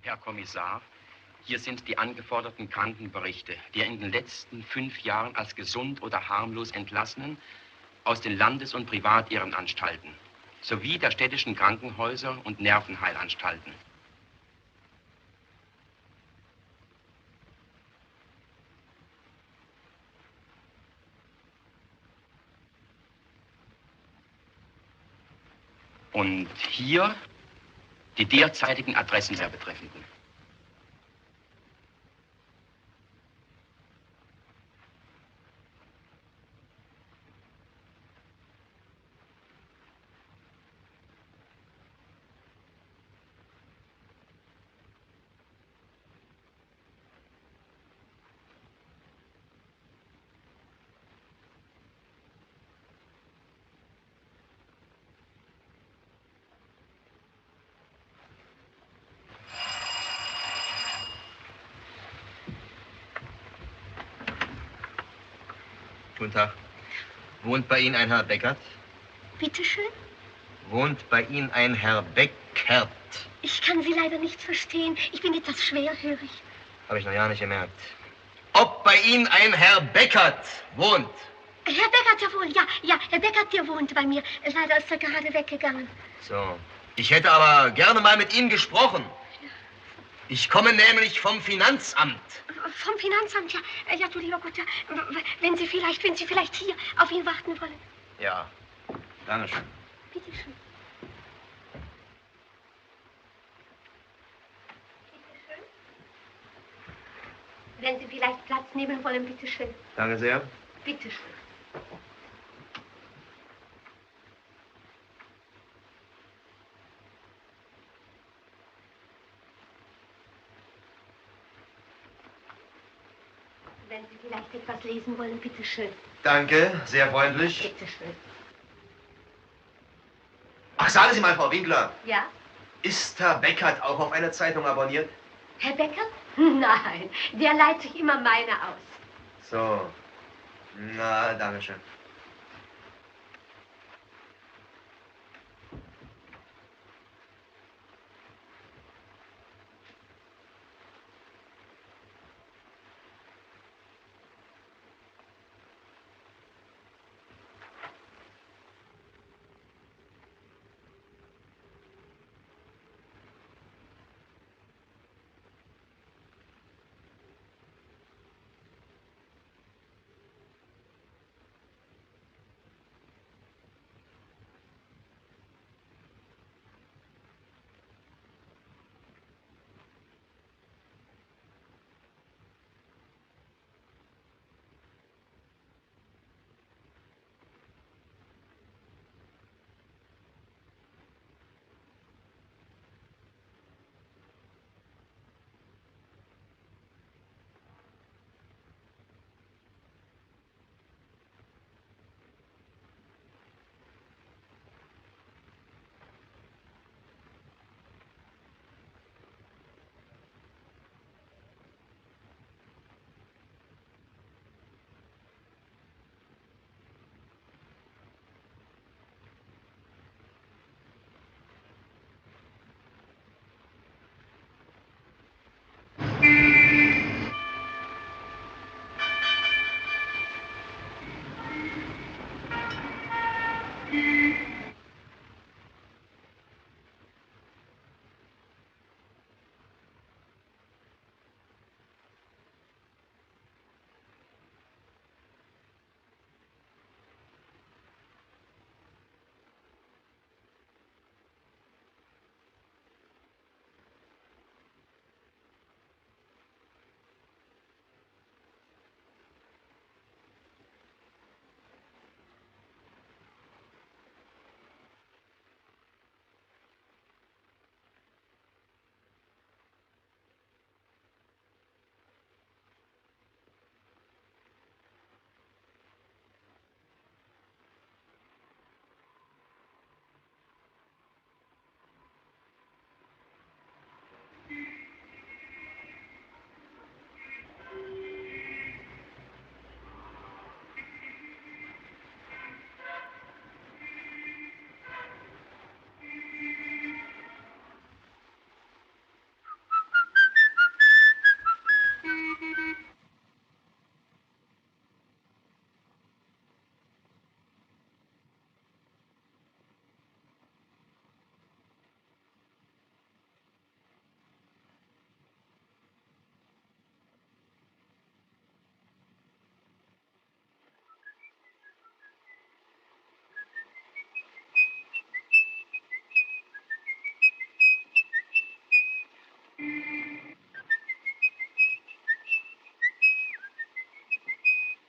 Herr Kommissar, hier sind die angeforderten Krankenberichte der in den letzten 5 Jahren als gesund oder harmlos Entlassenen aus den Landes- und Privatirrenanstalten sowie der städtischen Krankenhäuser und Nervenheilanstalten. Und hier die derzeitigen Adressen der Betreffenden. Guten Tag. Wohnt bei Ihnen ein Herr Beckert? Bitte schön? Wohnt bei Ihnen ein Herr Beckert? Ich kann Sie leider nicht verstehen. Ich bin etwas schwerhörig. Habe ich noch ja nicht gemerkt. Ob bei Ihnen ein Herr Beckert wohnt? Herr Beckert, ja wohl, ja, Herr Beckert, der wohnt bei mir. Leider ist er gerade weggegangen. So. Ich hätte aber gerne mal mit Ihnen gesprochen. Ich komme nämlich vom Finanzamt. Vom Finanzamt, ja, du lieber Gott, ja. Wenn Sie vielleicht hier auf ihn warten wollen. Ja, dankeschön. Bitte schön. Wenn Sie vielleicht Platz nehmen wollen, bitte schön. Danke sehr. Bitte schön. Wenn Sie vielleicht etwas lesen wollen, bitte schön. Danke, sehr freundlich. Bitte schön. Ach, sagen Sie mal, Frau Winkler, Ja? ist Herr Beckert auch auf eine Zeitung abonniert? Herr Becker? Nein, der leiht sich immer meine aus. So. Na, dankeschön.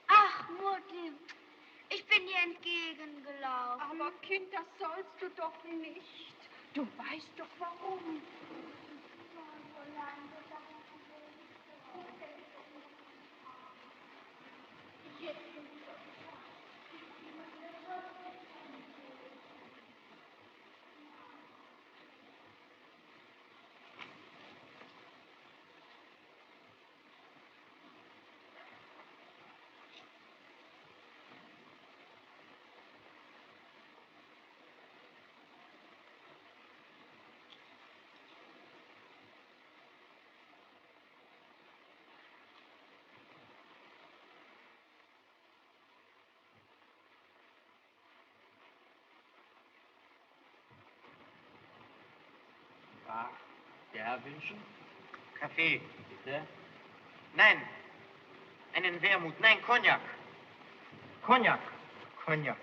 Ach, Mutti, ich bin dir entgegengelaufen. Aber Kind, das sollst du doch nicht. Du weißt doch warum. wünschen? Kaffee. Bitte? Nein, einen Wermut. Nein, Cognac. Cognac. Cognac.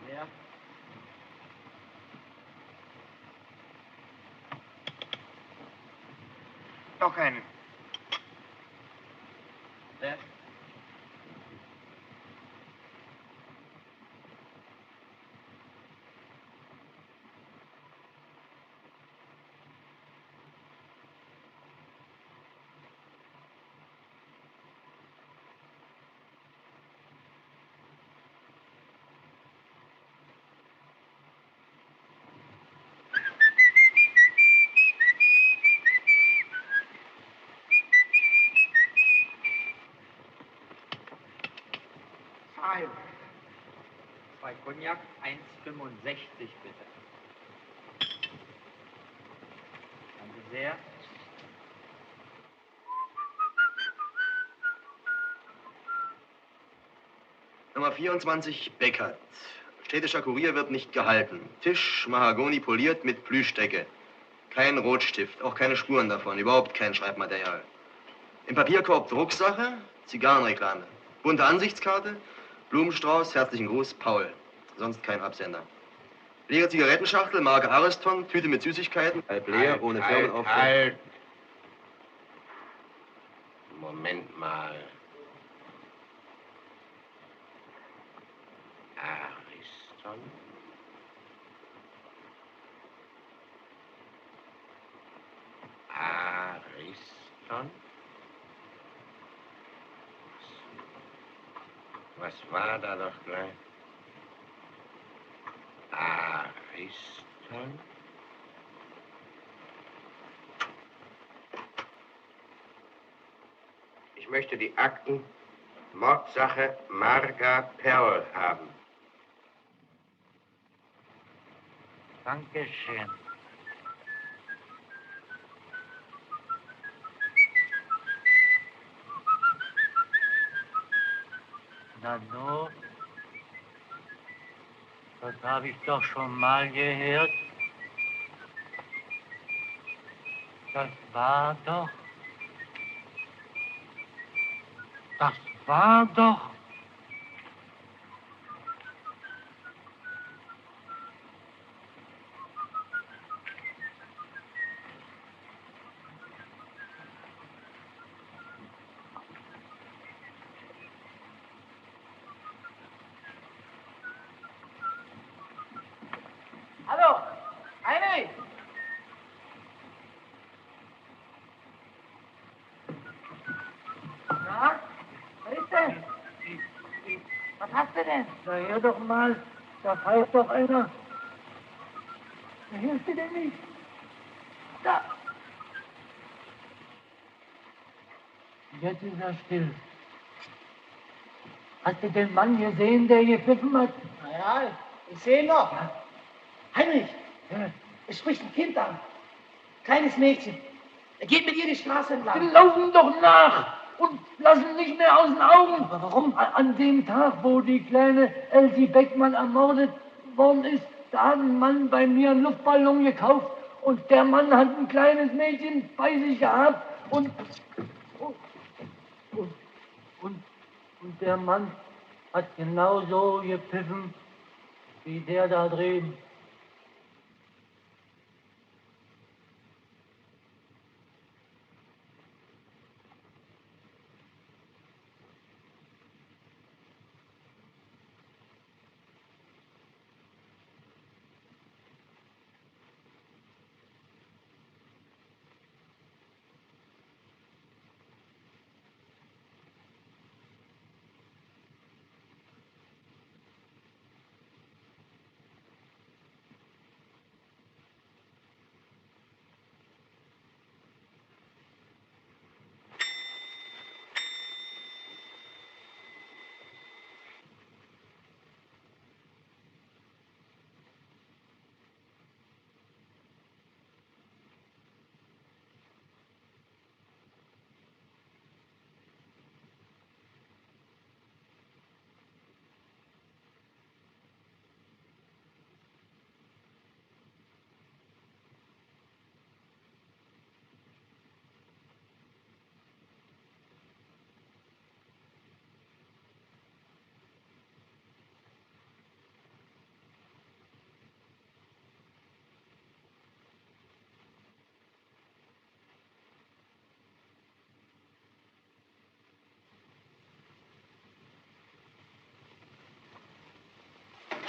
Wer? Noch einen. Wer? Zwei Cognac, 1,65 bitte. Danke sehr. Nummer 24, Beckert. Städtischer Kurier wird nicht gehalten. Tisch, Mahagoni poliert mit Plüschdecke. Kein Rotstift, auch keine Spuren davon, überhaupt kein Schreibmaterial. Im Papierkorb Drucksache, Zigarrenreklame. Bunte Ansichtskarte, Blumenstrauß, herzlichen Gruß, Paul. Sonst kein Absender. Leere Zigarettenschachtel, Marke Ariston, Tüte mit Süßigkeiten, halb leer, ohne Firmenaufdruck. Halt. Moment mal. Ariston. Ariston. Was war da doch gleich? Ariston. Ich möchte die Akten Mordsache Marga Perl haben. Dankeschön. Na no, das habe ich doch schon mal gehört. Das war doch. Hallo, Heinrich! Na, was ist denn? Was hast du denn? Na, hör doch mal, da pfeift doch einer. Da hörst du denn nicht? Da. Jetzt ist er still. Hast du den Mann gesehen, der gepfiffen hat? Naja, ich sehe ihn noch. Heinrich, es spricht ein Kind an. Kleines Mädchen. Er geht mit ihr die Straße entlang. Die laufen doch nach und lassen nicht mehr aus den Augen. Aber warum? An dem Tag, wo die kleine Elsie Beckmann ermordet worden ist, da hat ein Mann bei mir einen Luftballon gekauft und der Mann hat ein kleines Mädchen bei sich gehabt und der Mann hat genauso gepfiffen wie der da drüben.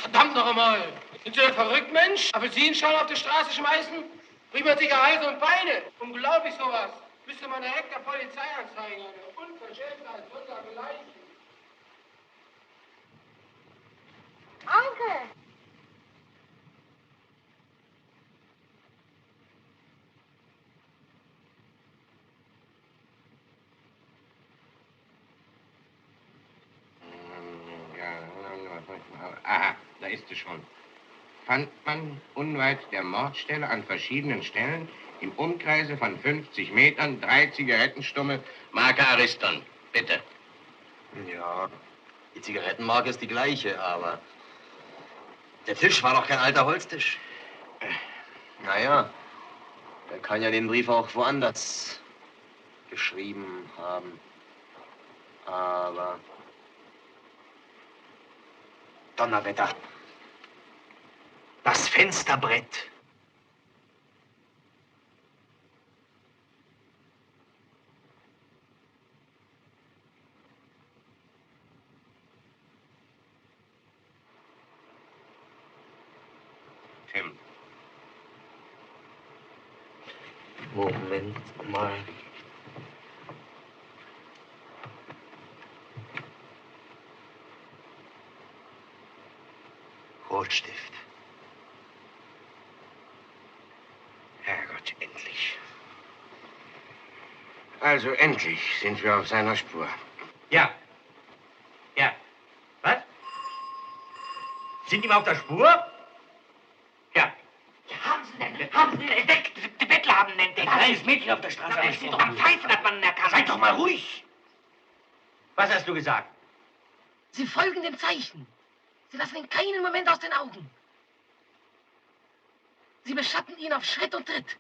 Verdammt noch einmal! Sind Sie denn verrückt, Mensch? Apfelsinenschalen auf die Straße schmeißen? Bricht man sich Hals und Beine. Unglaublich sowas. Müsste man direkt der Polizei anzeigen. Eine Unverschämtheit, sondergleichen. Onkel! Aha, da ist sie schon. Fand man unweit der Mordstelle an verschiedenen Stellen im Umkreise von 50 Metern 3 Zigarettenstumme Marke Ariston. Bitte. Ja, die Zigarettenmarke ist die gleiche, aber der Tisch war doch kein alter Holztisch. Naja, er kann ja den Brief auch woanders geschrieben haben. Aber Donnerwetter. Das Fensterbrett. Tim. Moment mal. Rotstift. Herrgott, endlich. Also endlich sind wir auf seiner Spur. Ja. Ja. Was? Sind die mal auf der Spur? Ja. Haben Sie denn entdeckt? Die Bettler haben ihn entdeckt. Ein kleines Mädchen auf der Straße. Na, es steht doch am Pfeifen, hat man ihn erkannt. Seid doch mal ruhig. Was hast du gesagt? Sie folgen dem Zeichen. Sie lassen ihn keinen Moment aus den Augen. Sie beschatten ihn auf Schritt und Tritt.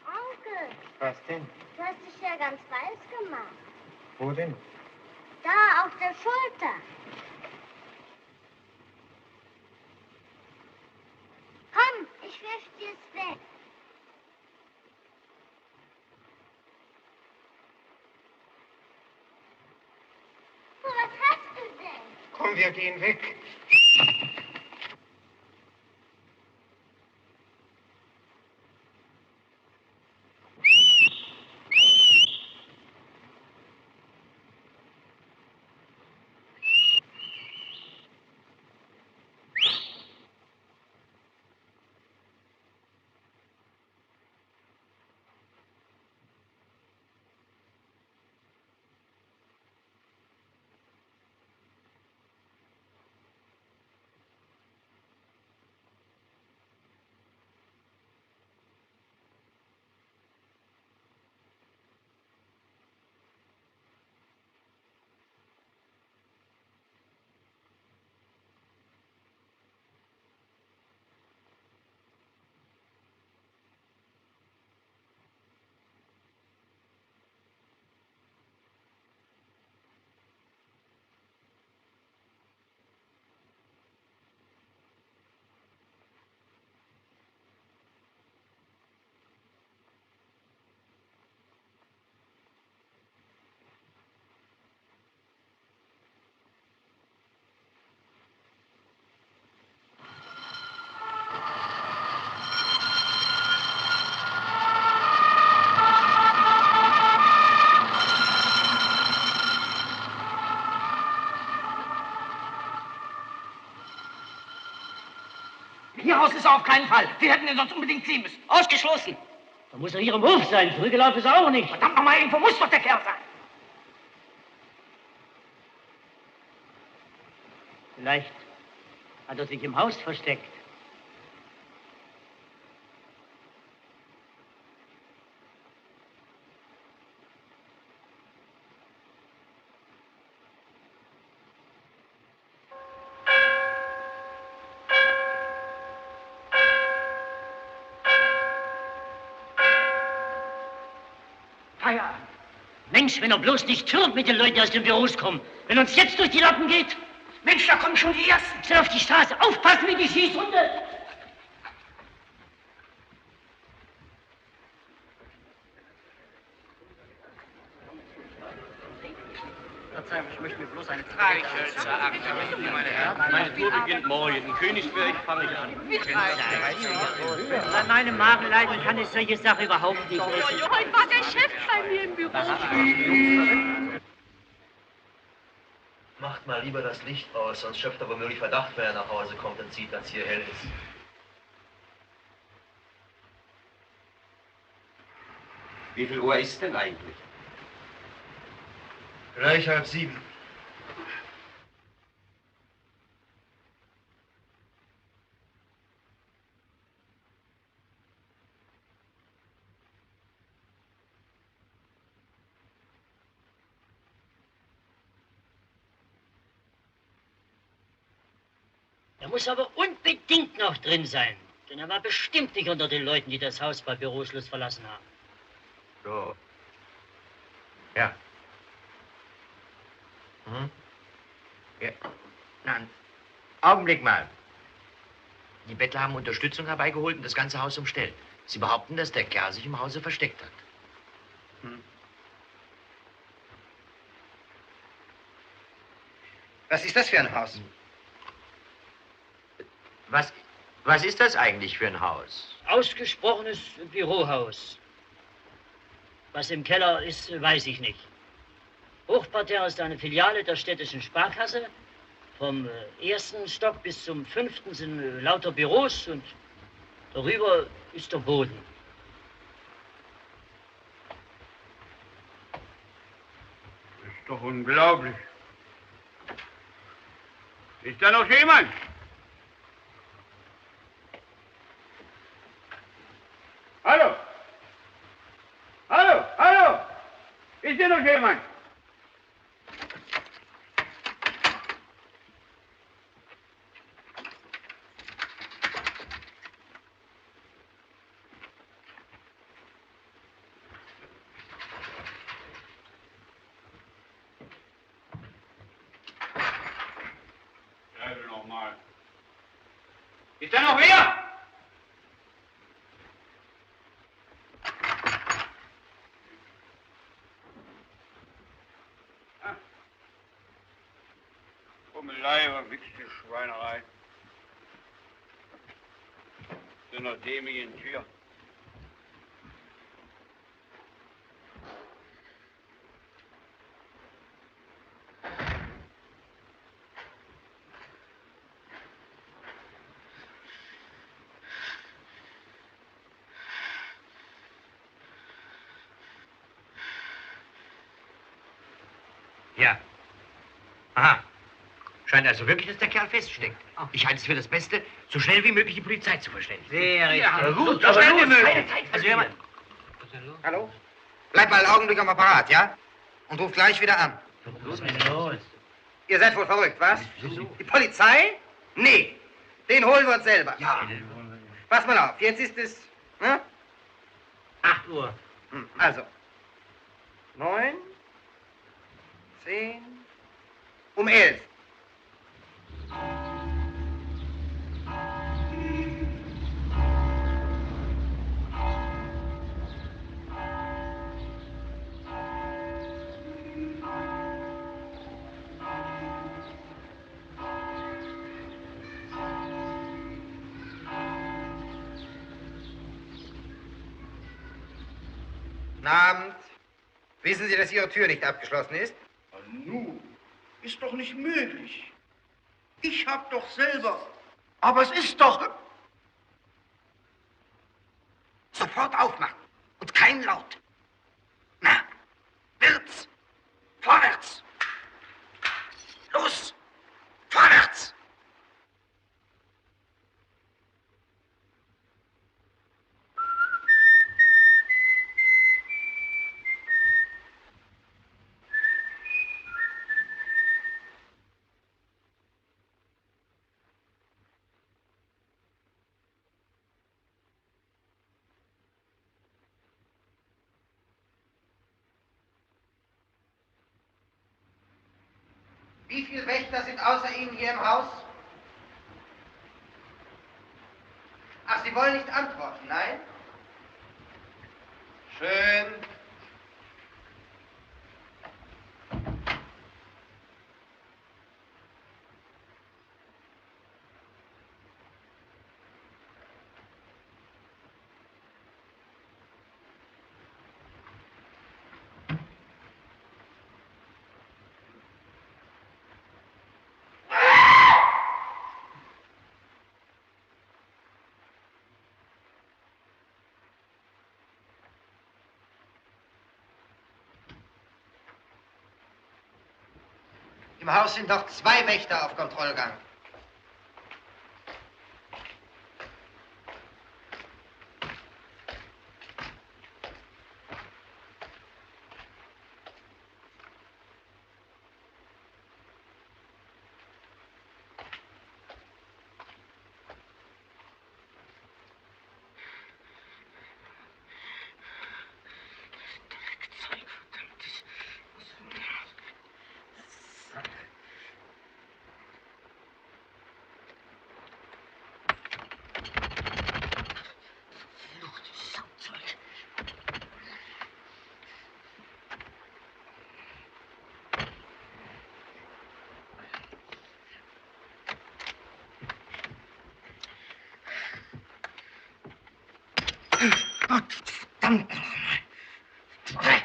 Onkel, Was denn? du hast dich ja ganz weiß gemacht. Wo denn? Da auf der Schulter. Komm, ich wirf dir's weg. So, was hast du denn? Komm, wir gehen weg. Hier raus ist er auf keinen Fall. Wir hätten ihn sonst unbedingt ziehen müssen. Ausgeschlossen. Da muss er hier im Hof sein. Zurückgelaufen ist er auch nicht. Verdammt nochmal, irgendwo muss doch der Kerl sein. Vielleicht hat er sich im Haus versteckt. Feierabend. Mensch, wenn er bloß nicht türmt mit den Leuten, die aus den Büros kommen. Wenn uns jetzt durch die Lappen geht. Mensch, da kommen schon die Ersten. Schnell auf die Straße. Aufpassen wie die Schießhunde. Verzeihung, ich möchte mir bloß eine Frage stellen. Meine Tour beginnt morgen. In Königsberg fange ich an. Bei meinem Magenleiden kann ich solche Sachen überhaupt nicht essen. Heute war der Chef bei mir im Büro. Macht mal lieber das Licht aus, sonst schöpft er womöglich Verdacht, wenn er nach Hause kommt und sieht, dass hier hell ist. Wie viel Uhr ist denn eigentlich? Gleich 6:30. Er muss aber unbedingt noch drin sein. Denn er war bestimmt nicht unter den Leuten, die das Haus bei Büroschluss verlassen haben. So. Ja. Ja. Na, einen Augenblick mal. Die Bettler haben Unterstützung herbeigeholt und das ganze Haus umstellt. Sie behaupten, dass der Kerl sich im Hause versteckt hat. Was ist das für ein Haus? Was ist das eigentlich für ein Haus? Ausgesprochenes Bürohaus. Was im Keller ist, weiß ich nicht. Hochparterre ist eine Filiale der städtischen Sparkasse. Vom ersten Stock bis zum 5. sind lauter Büros und darüber ist der Boden. Das ist doch unglaublich. Ist da noch jemand? Hallo? Hallo? Hallo? Ist hier noch jemand? Also nochmal. Ist da noch wer? Kummelei, verwichste Schweinerei. So einer dämlichen Tür. Ja. Aha. Scheint also wirklich, dass der Kerl feststeckt. Ich halte es für das Beste, so schnell wie möglich die Polizei zu verständigen. Sehr richtig. Ja, gut, So aber schnell wie los, möglich. keine Zeit. Also hör mal. Hallo? Bleib mal einen Augenblick am Apparat, ja? Und ruf gleich wieder an. Was ist denn los? Ihr seid wohl verrückt, was? Die Polizei? Nee. Den holen wir uns selber. Ja. Pass mal auf, jetzt ist es... 8 Uhr. Also. 9, 10, um 11. Guten Abend. Wissen Sie, dass Ihre Tür nicht abgeschlossen ist? Nu, ist doch nicht möglich. Ich hab doch selber. Aber es ist doch... Sofort aufmachen. Und kein Laut. Na, Wirts, vorwärts. Los, vorwärts. Wie viele Wächter sind außer Ihnen hier im Haus? Ach, Sie wollen nicht antworten, nein? Schön. Im Haus sind noch 2 Wächter auf Kontrollgang. Gott, verdammt nochmal. Dreck.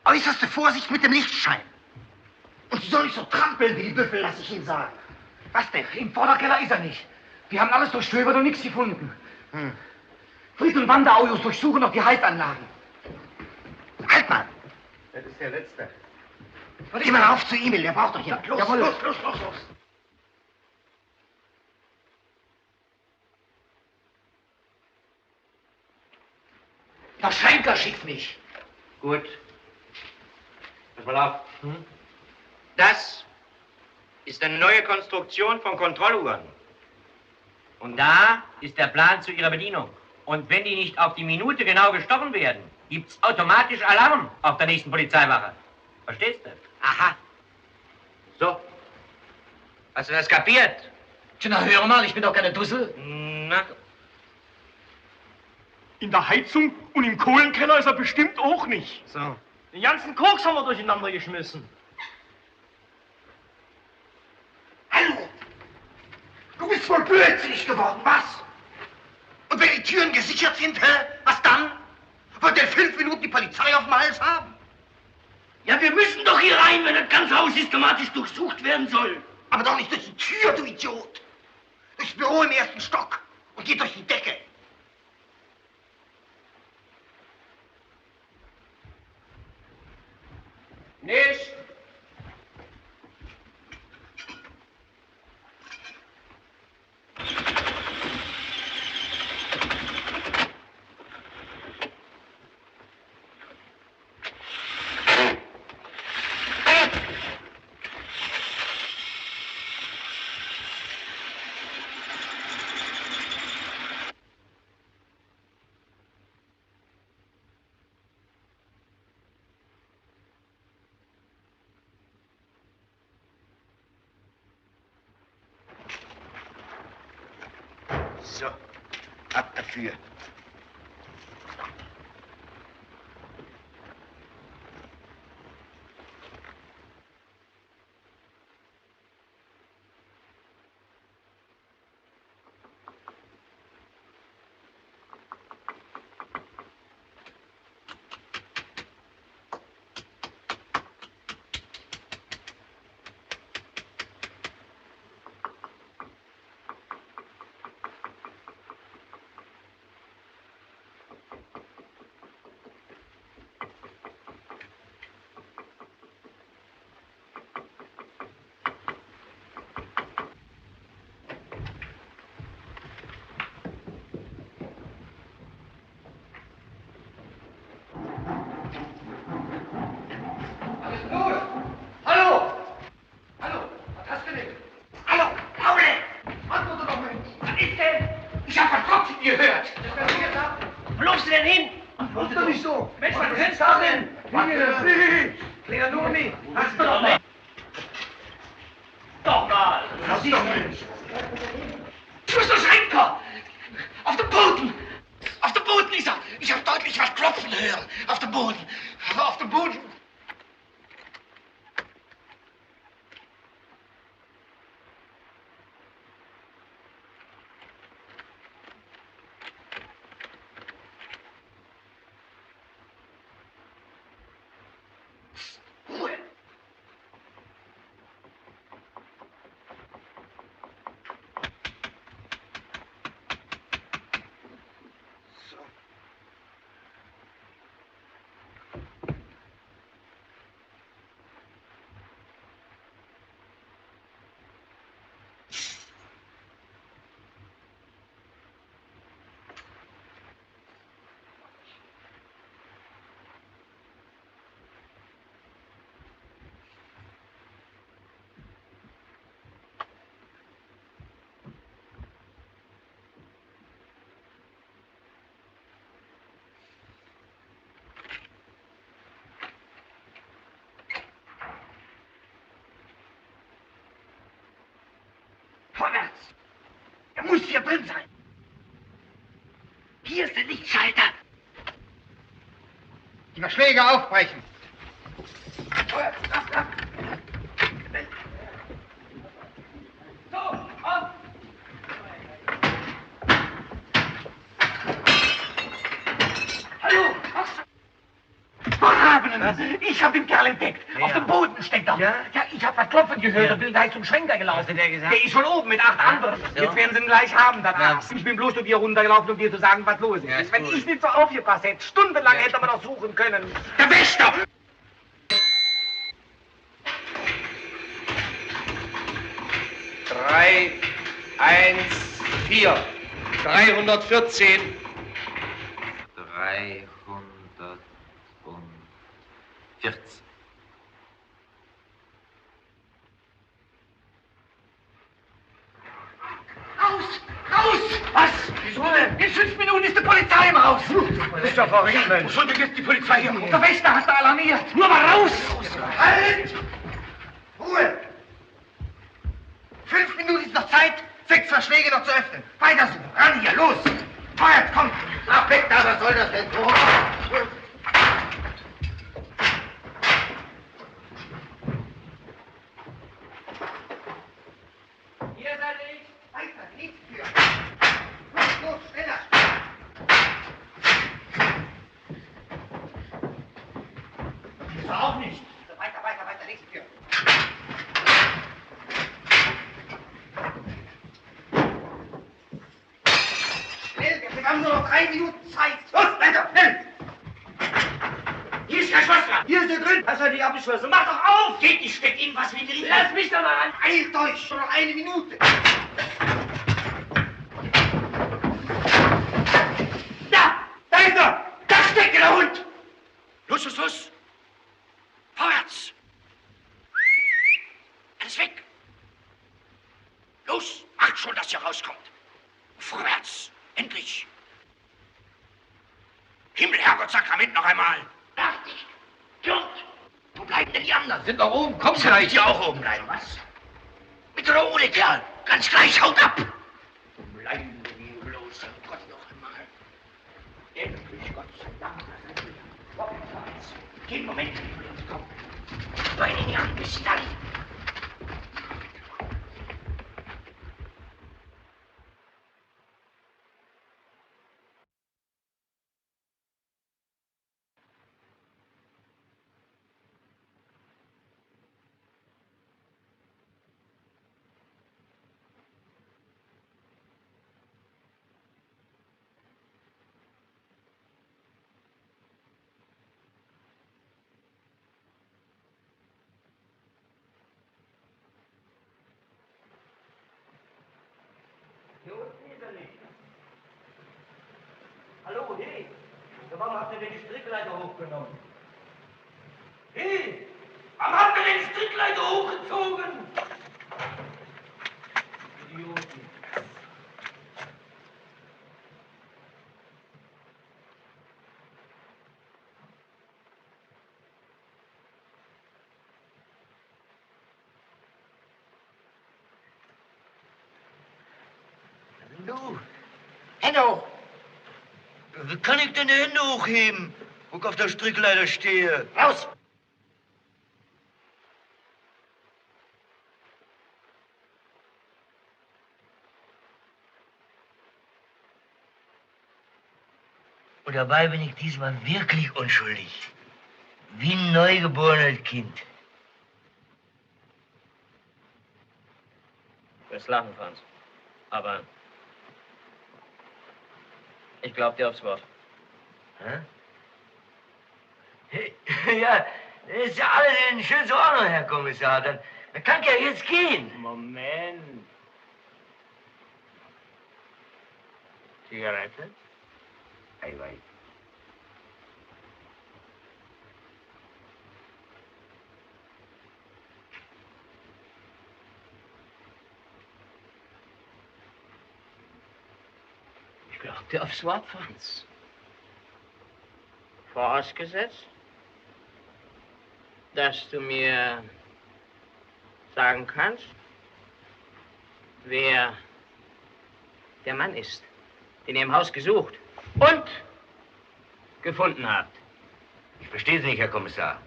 Äußerste Vorsicht mit dem Lichtschein. Und Sie sollen nicht so trampeln wie die Büffel, lass ich Ihnen sagen. Was denn? Im Vorderkeller ist er nicht. Wir haben alles durchstöbert und nichts gefunden. Fried und Wanderaujos durchsuchen noch die Heizanlagen. Halt mal. Das ist der Letzte. Geh mal auf zu Emil, der braucht doch jemand. Los, Jawohl. los, los, los, los. Das Schenkerschiff nicht. Gut. Pass mal auf. Das ist eine neue Konstruktion von Kontrolluhren. Und da ist der Plan zu ihrer Bedienung. Und wenn die nicht auf die Minute genau gestochen werden, gibt's automatisch Alarm auf der nächsten Polizeiwache. Verstehst du? Aha. So. Hast du das kapiert? Tja, na hör mal, ich bin doch keine Dussel. Na, In der Heizung und im Kohlenkeller ist er bestimmt auch nicht. so. Den ganzen Koks haben wir durcheinander geschmissen. Hallo. Du bist wohl blödsinnig geworden, was? Und wenn die Türen gesichert sind, was dann? Wollt ihr 5 Minuten die Polizei auf dem Hals haben? Ja, wir müssen doch hier rein, wenn das ganze Haus systematisch durchsucht werden soll. Aber doch nicht durch die Tür, du Idiot. Durchs Büro im 1. Stock und geht durch die Decke. Nicht. So, ab dafür. Hallo! Hallo, was hast du denn? Hallo, Paule! Antworte doch mal! Was ist denn? Ich hab was Tropfen gehört! Das kann ich gesagt. Wo läufst du denn hin? Antworte doch nicht so! Mensch, was hältst du denn? Warte! Kleiner Nomi, hast du doch nicht! Doch mal! Was ist denn? Du bist das Henker! Auf dem Boden! Auf dem Boden, Lisa! Ich hab deutlich was klopfen hören! Auf dem Boden! Auf dem Boden! Vorwärts! Er muss hier drin sein! Hier ist der Lichtschalter! Die Verschläge aufbrechen! Vorwärts, ab! So, auf! Hallo, was? Verraten! Ich hab den Kerl entdeckt! Auf dem Boden steckt er! Ja, ich hab was klopfen gehört und bin gleich zum Schwenker gelaufen. Was hat der gesagt? Der ist schon oben mit 8 anderen. So. Jetzt werden sie ihn gleich haben danach. Ich bin bloß durch hier runtergelaufen, um dir zu sagen, was los ist. Ja, wenn ich nicht so aufgepasst hätte, stundenlang hätte man noch suchen können. Der Wächter! Drei, 1, 4, 314. 314. Raus! Raus! Was? Wieso denn? In 5 Minuten ist die Polizei im Haus. Das ist ja verrückt, Mensch. Wo soll denn jetzt die Polizei hier? Der Wächter hat da alarmiert. Nur mal raus! Halt! Ruhe! 5 Minuten ist noch Zeit, 6 Verschläge noch zu öffnen. Weiter so. Ran hier, los! Feuert, komm! Ach, weg da, was soll das denn? Hier seid ich. Weiter, nichts für. Los, schneller. Das war auch nicht. Also weiter, nichts für. Schnell, wir haben nur noch 3 Minuten Zeit. Los, weiter, schnell. Hier ist kein Schloss dran. Hier ist er drin. Das hat die abgeschlossen. Mach doch auf. Geht, ich steck Ihnen was wie drin. Lass mich doch mal an. Eilt euch, schon noch 1 Minute. Da ist er. Da steckt der Hund. Los. Vorwärts. Alles weg. Los, macht schon, dass ihr rauskommt. Vorwärts. Endlich. Himmel, Herrgott, Sakrament noch einmal. Fertig. Gut. Wo bleiben denn die anderen? Sind noch oben. Komm, vielleicht hier auch oben bleiben. Was? Mit oder ohne, Kerl? Ganz gleich, haut ab. Bleiben. Gott, Gott noch einmal. Endlich, Gott sei Dank. Komm, Franz. Jeden Moment, komm. Beine in die Hand, bis dann. Hier unten ist er nicht. Hallo, hey. Warum habt ihr denn die Strickleiter hochgenommen? Hey, warum habt ihr denn die Strickleiter hochgezogen? Idioten. Du, Enno! Wie kann ich denn die Hände hochheben, wo ich auf der Strickleiter stehe? Raus! Und dabei bin ich diesmal wirklich unschuldig. Wie ein neugeborenes Kind. Du wirst lachen, Franz. Aber ich glaub dir aufs Wort. Hä? Ja, das ist ja alles in schönster Ordnung, Herr Kommissar. Dann kann ich ja jetzt gehen. Moment. Zigarette? Eiweiß. Ich glaub dir aufs Wort, Franz. Vorausgesetzt, dass du mir sagen kannst, wer der Mann ist, den ihr im Haus gesucht und gefunden habt. Ich verstehe Sie nicht, Herr Kommissar.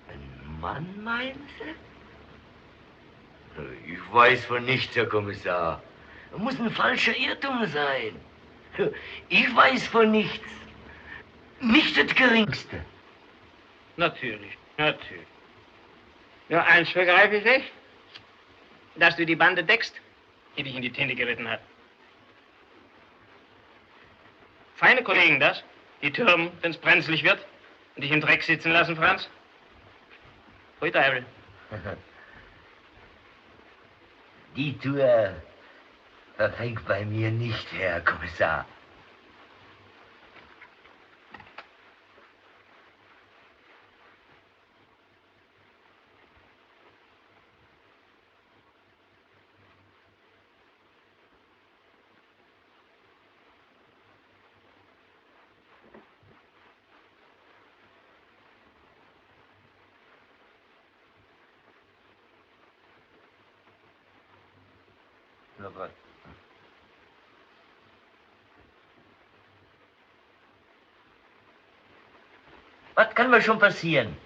Ein Mann, meinen Sie? Ich weiß von nichts, Herr Kommissar. Das muss ein falscher Irrtum sein. Ich weiß von nichts. Nicht das Geringste. Natürlich, natürlich. Nur eins begreife ich nicht, dass du die Bande deckst, die dich in die Tinte geritten hat. Feine Kollegen das, die türmen, wenn's brenzlig wird und dich im Dreck sitzen lassen, Franz. Pfui Teufel. Die Tour verfängt bei mir nicht, Herr Kommissar. Was kann mir schon passieren?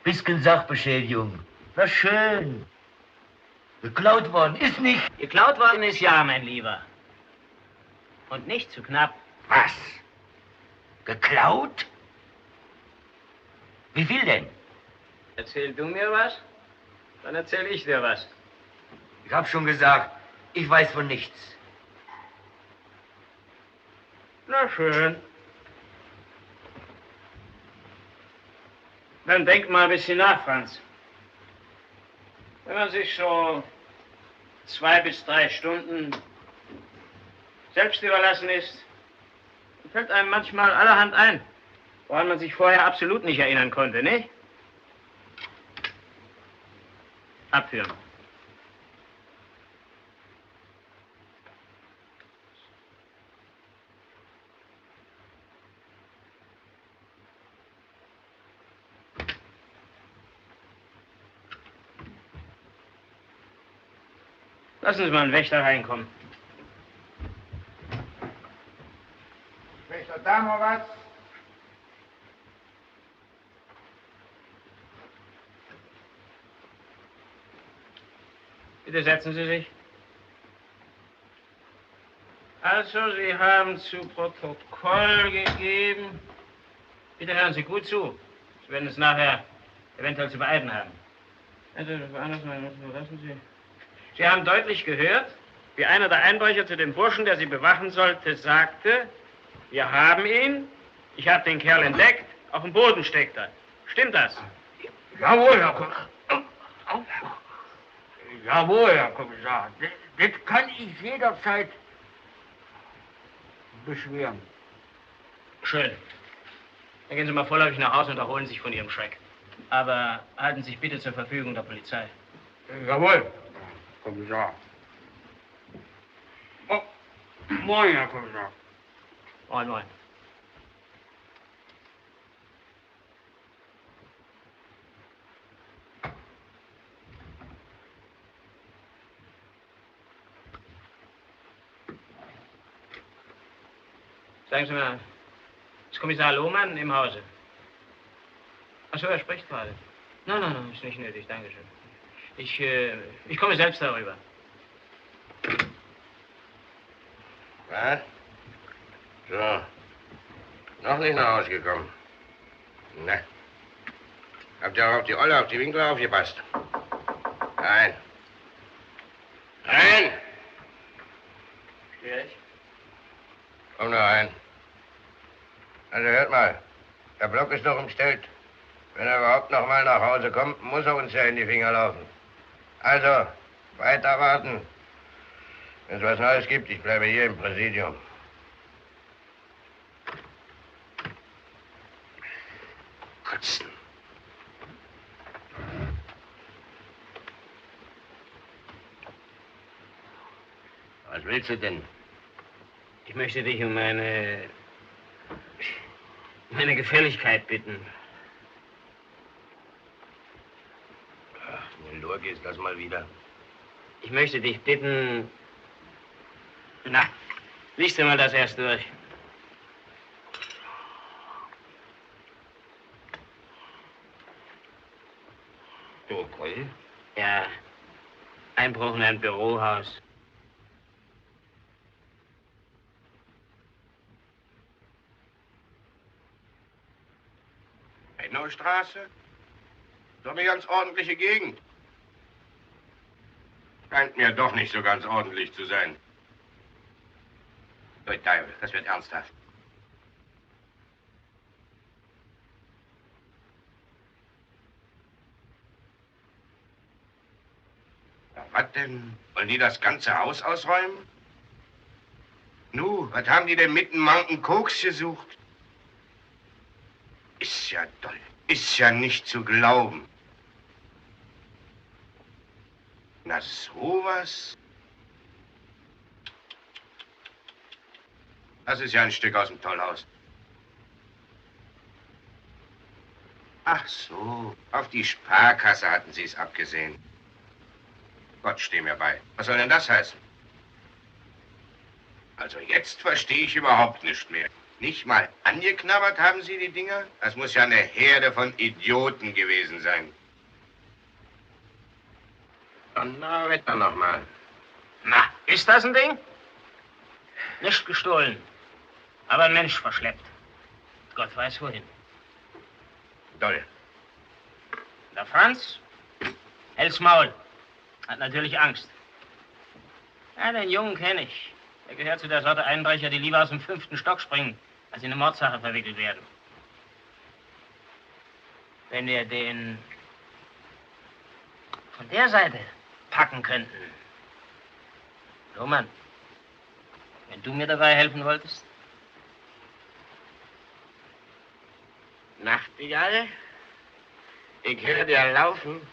Bisschen Sachbeschädigung. Na schön. Geklaut worden ist nicht. Geklaut worden ist ja, mein Lieber. Und nicht zu knapp. Was? Geklaut? Wie viel denn? Erzähl du mir was, dann erzähl ich dir was. Ich hab schon gesagt, ich weiß von nichts. Na schön. Dann denk mal ein bisschen nach, Franz. Wenn man sich so 2 bis 3 Stunden selbst überlassen ist, dann fällt einem manchmal allerhand ein, woran man sich vorher absolut nicht erinnern konnte, nicht? Abführen. Lassen Sie mal einen Wächter reinkommen. da mal was? Bitte setzen Sie sich. Also, Sie haben zu Protokoll gegeben. Bitte hören Sie gut zu. Sie werden es nachher eventuell zu beeiden haben. Also, lassen Sie. Sie haben deutlich gehört, wie einer der Einbrecher zu dem Burschen, der Sie bewachen sollte, sagte, wir haben ihn, ich habe den Kerl entdeckt, auf dem Boden steckt er. Stimmt das? Jawohl, Herr Kommissar. Jawohl, Herr Kommissar. Das kann ich jederzeit beschweren. Schön. Dann gehen Sie mal vorläufig nach Hause und erholen sich von Ihrem Schreck. Aber halten Sie sich bitte zur Verfügung der Polizei. Jawohl, Kommissar. Oh, moin, Herr Kommissar. Moin, moin. Sagen Sie mal, ist Kommissar Lohmann im Hause? Achso, er spricht gerade. Nein, ist nicht nötig, dankeschön. Ich komme selbst darüber. Was? So. Noch nicht nach Hause gekommen. Na. Habt ihr auch auf die Olle, auf die Winkel aufgepasst? Nein. Nein! Schwierig. Komm nur rein. Also hört mal, der Block ist doch umstellt. Wenn er überhaupt noch mal nach Hause kommt, muss er uns ja in die Finger laufen. Also, weiter warten. Wenn es was Neues gibt, ich bleibe hier im Präsidium. Kotzen. Was willst du denn? Ich möchte dich um meine Gefälligkeit bitten. Ach, eine Lurke ist das mal wieder. Ich möchte dich bitten... Na, liest du mal das erst durch. Protokoll? Ja, Einbruch in ein Bürohaus. Straße? Doch eine ganz ordentliche Gegend. Scheint mir doch nicht so ganz ordentlich zu sein. Durch Teufel, das wird ernsthaft. Ja, was denn? Wollen die das ganze Haus ausräumen? Nu, was haben die denn mit dem Manken Koks gesucht? Ist ja doll. Ist ja nicht zu glauben. Na, sowas? Das ist ja ein Stück aus dem Tollhaus. Ach so, auf die Sparkasse hatten Sie es abgesehen. Gott, steh mir bei. Was soll denn das heißen? Also jetzt verstehe ich überhaupt nicht mehr. Nicht mal angeknabbert haben Sie die Dinger? Das muss ja eine Herde von Idioten gewesen sein. Donnerwetter noch mal. Na, ist das ein Ding? Nicht gestohlen, aber ein Mensch verschleppt. Gott weiß wohin. Doll. Der Franz hält's Maul. Hat natürlich Angst. Ja, den Jungen kenne ich. Er gehört zu der Sorte Einbrecher, die lieber aus dem 5. Stock springen, als in eine Mordsache verwickelt werden. Wenn wir den von der Seite packen könnten. Lohmann, wenn du mir dabei helfen wolltest? Nachtigall? Ich höre dir laufen.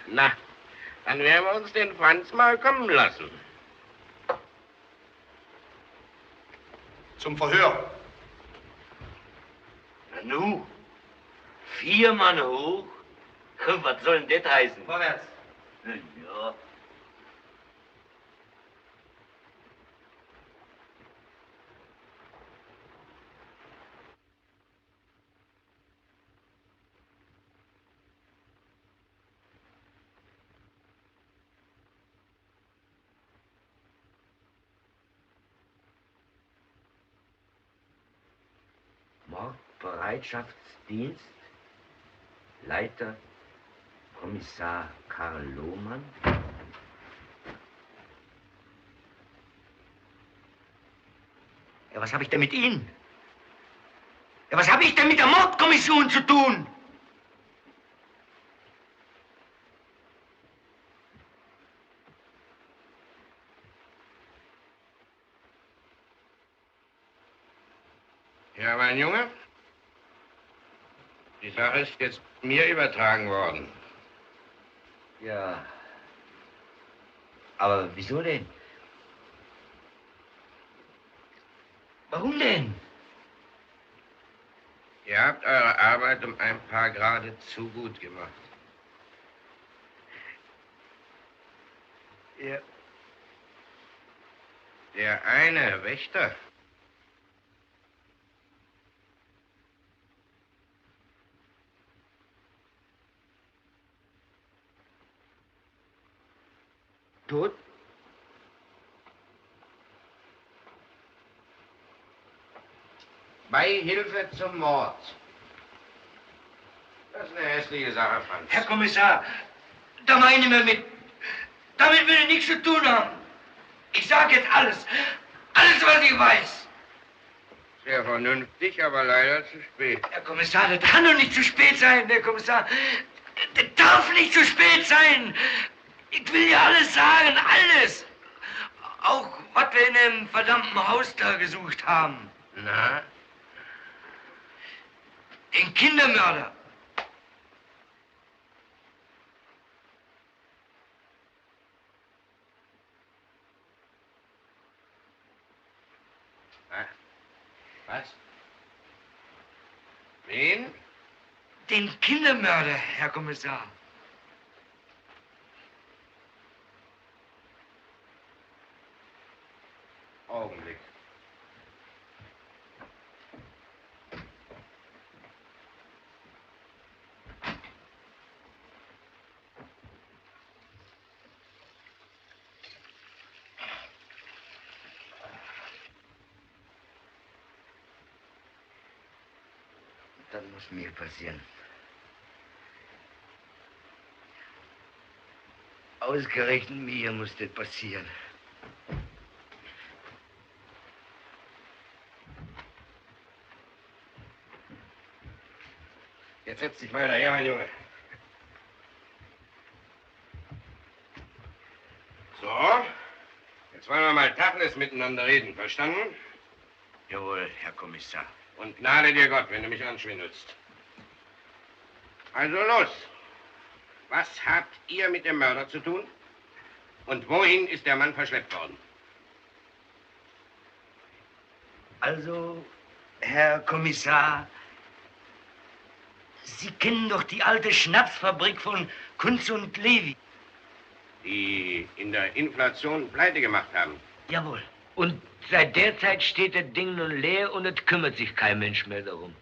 Na, dann werden wir uns den Franz mal kommen lassen. Zum Verhör. Na nu, 4 Mann hoch? Was soll denn das heißen? Vorwärts. Ja. Bereitschaftsdienst, Leiter Kommissar Karl Lohmann. Ja, was habe ich denn mit Ihnen? Ja, was habe ich denn mit der Mordkommission zu tun? Ja, mein Junge, die Sache ist jetzt mir übertragen worden. Ja. Aber wieso denn? Warum denn? Ihr habt eure Arbeit um ein paar Grade zu gut gemacht. Ja. Der eine Wächter tot? Beihilfe zum Mord. Das ist eine hässliche Sache, Franz. Herr Kommissar, da meine wir mit. Damit will ich nichts zu tun haben. Ich sage jetzt alles. Alles, was ich weiß. Sehr vernünftig, aber leider zu spät. Herr Kommissar, das kann doch nicht zu spät sein, Herr Kommissar. Das darf nicht zu spät sein. Ich will ja alles sagen, alles. Auch, was wir in dem verdammten Haus da gesucht haben. Na? Den Kindermörder. Was? Wen? Den Kindermörder, Herr Kommissar. Augenblick. Das muss mir passieren. Ausgerechnet mir muss das passieren. Jetzt setz dich weiter her, mein Junge. So, jetzt wollen wir mal Tacheles miteinander reden, verstanden? Jawohl, Herr Kommissar. Und gnade dir Gott, wenn du mich anschwindelst. Also los. Was habt ihr mit dem Mörder zu tun? Und wohin ist der Mann verschleppt worden? Also, Herr Kommissar, Sie kennen doch die alte Schnapsfabrik von Kunz und Levi. Die in der Inflation pleite gemacht haben. Jawohl. Und seit der Zeit steht das Ding nun leer und es kümmert sich kein Mensch mehr darum.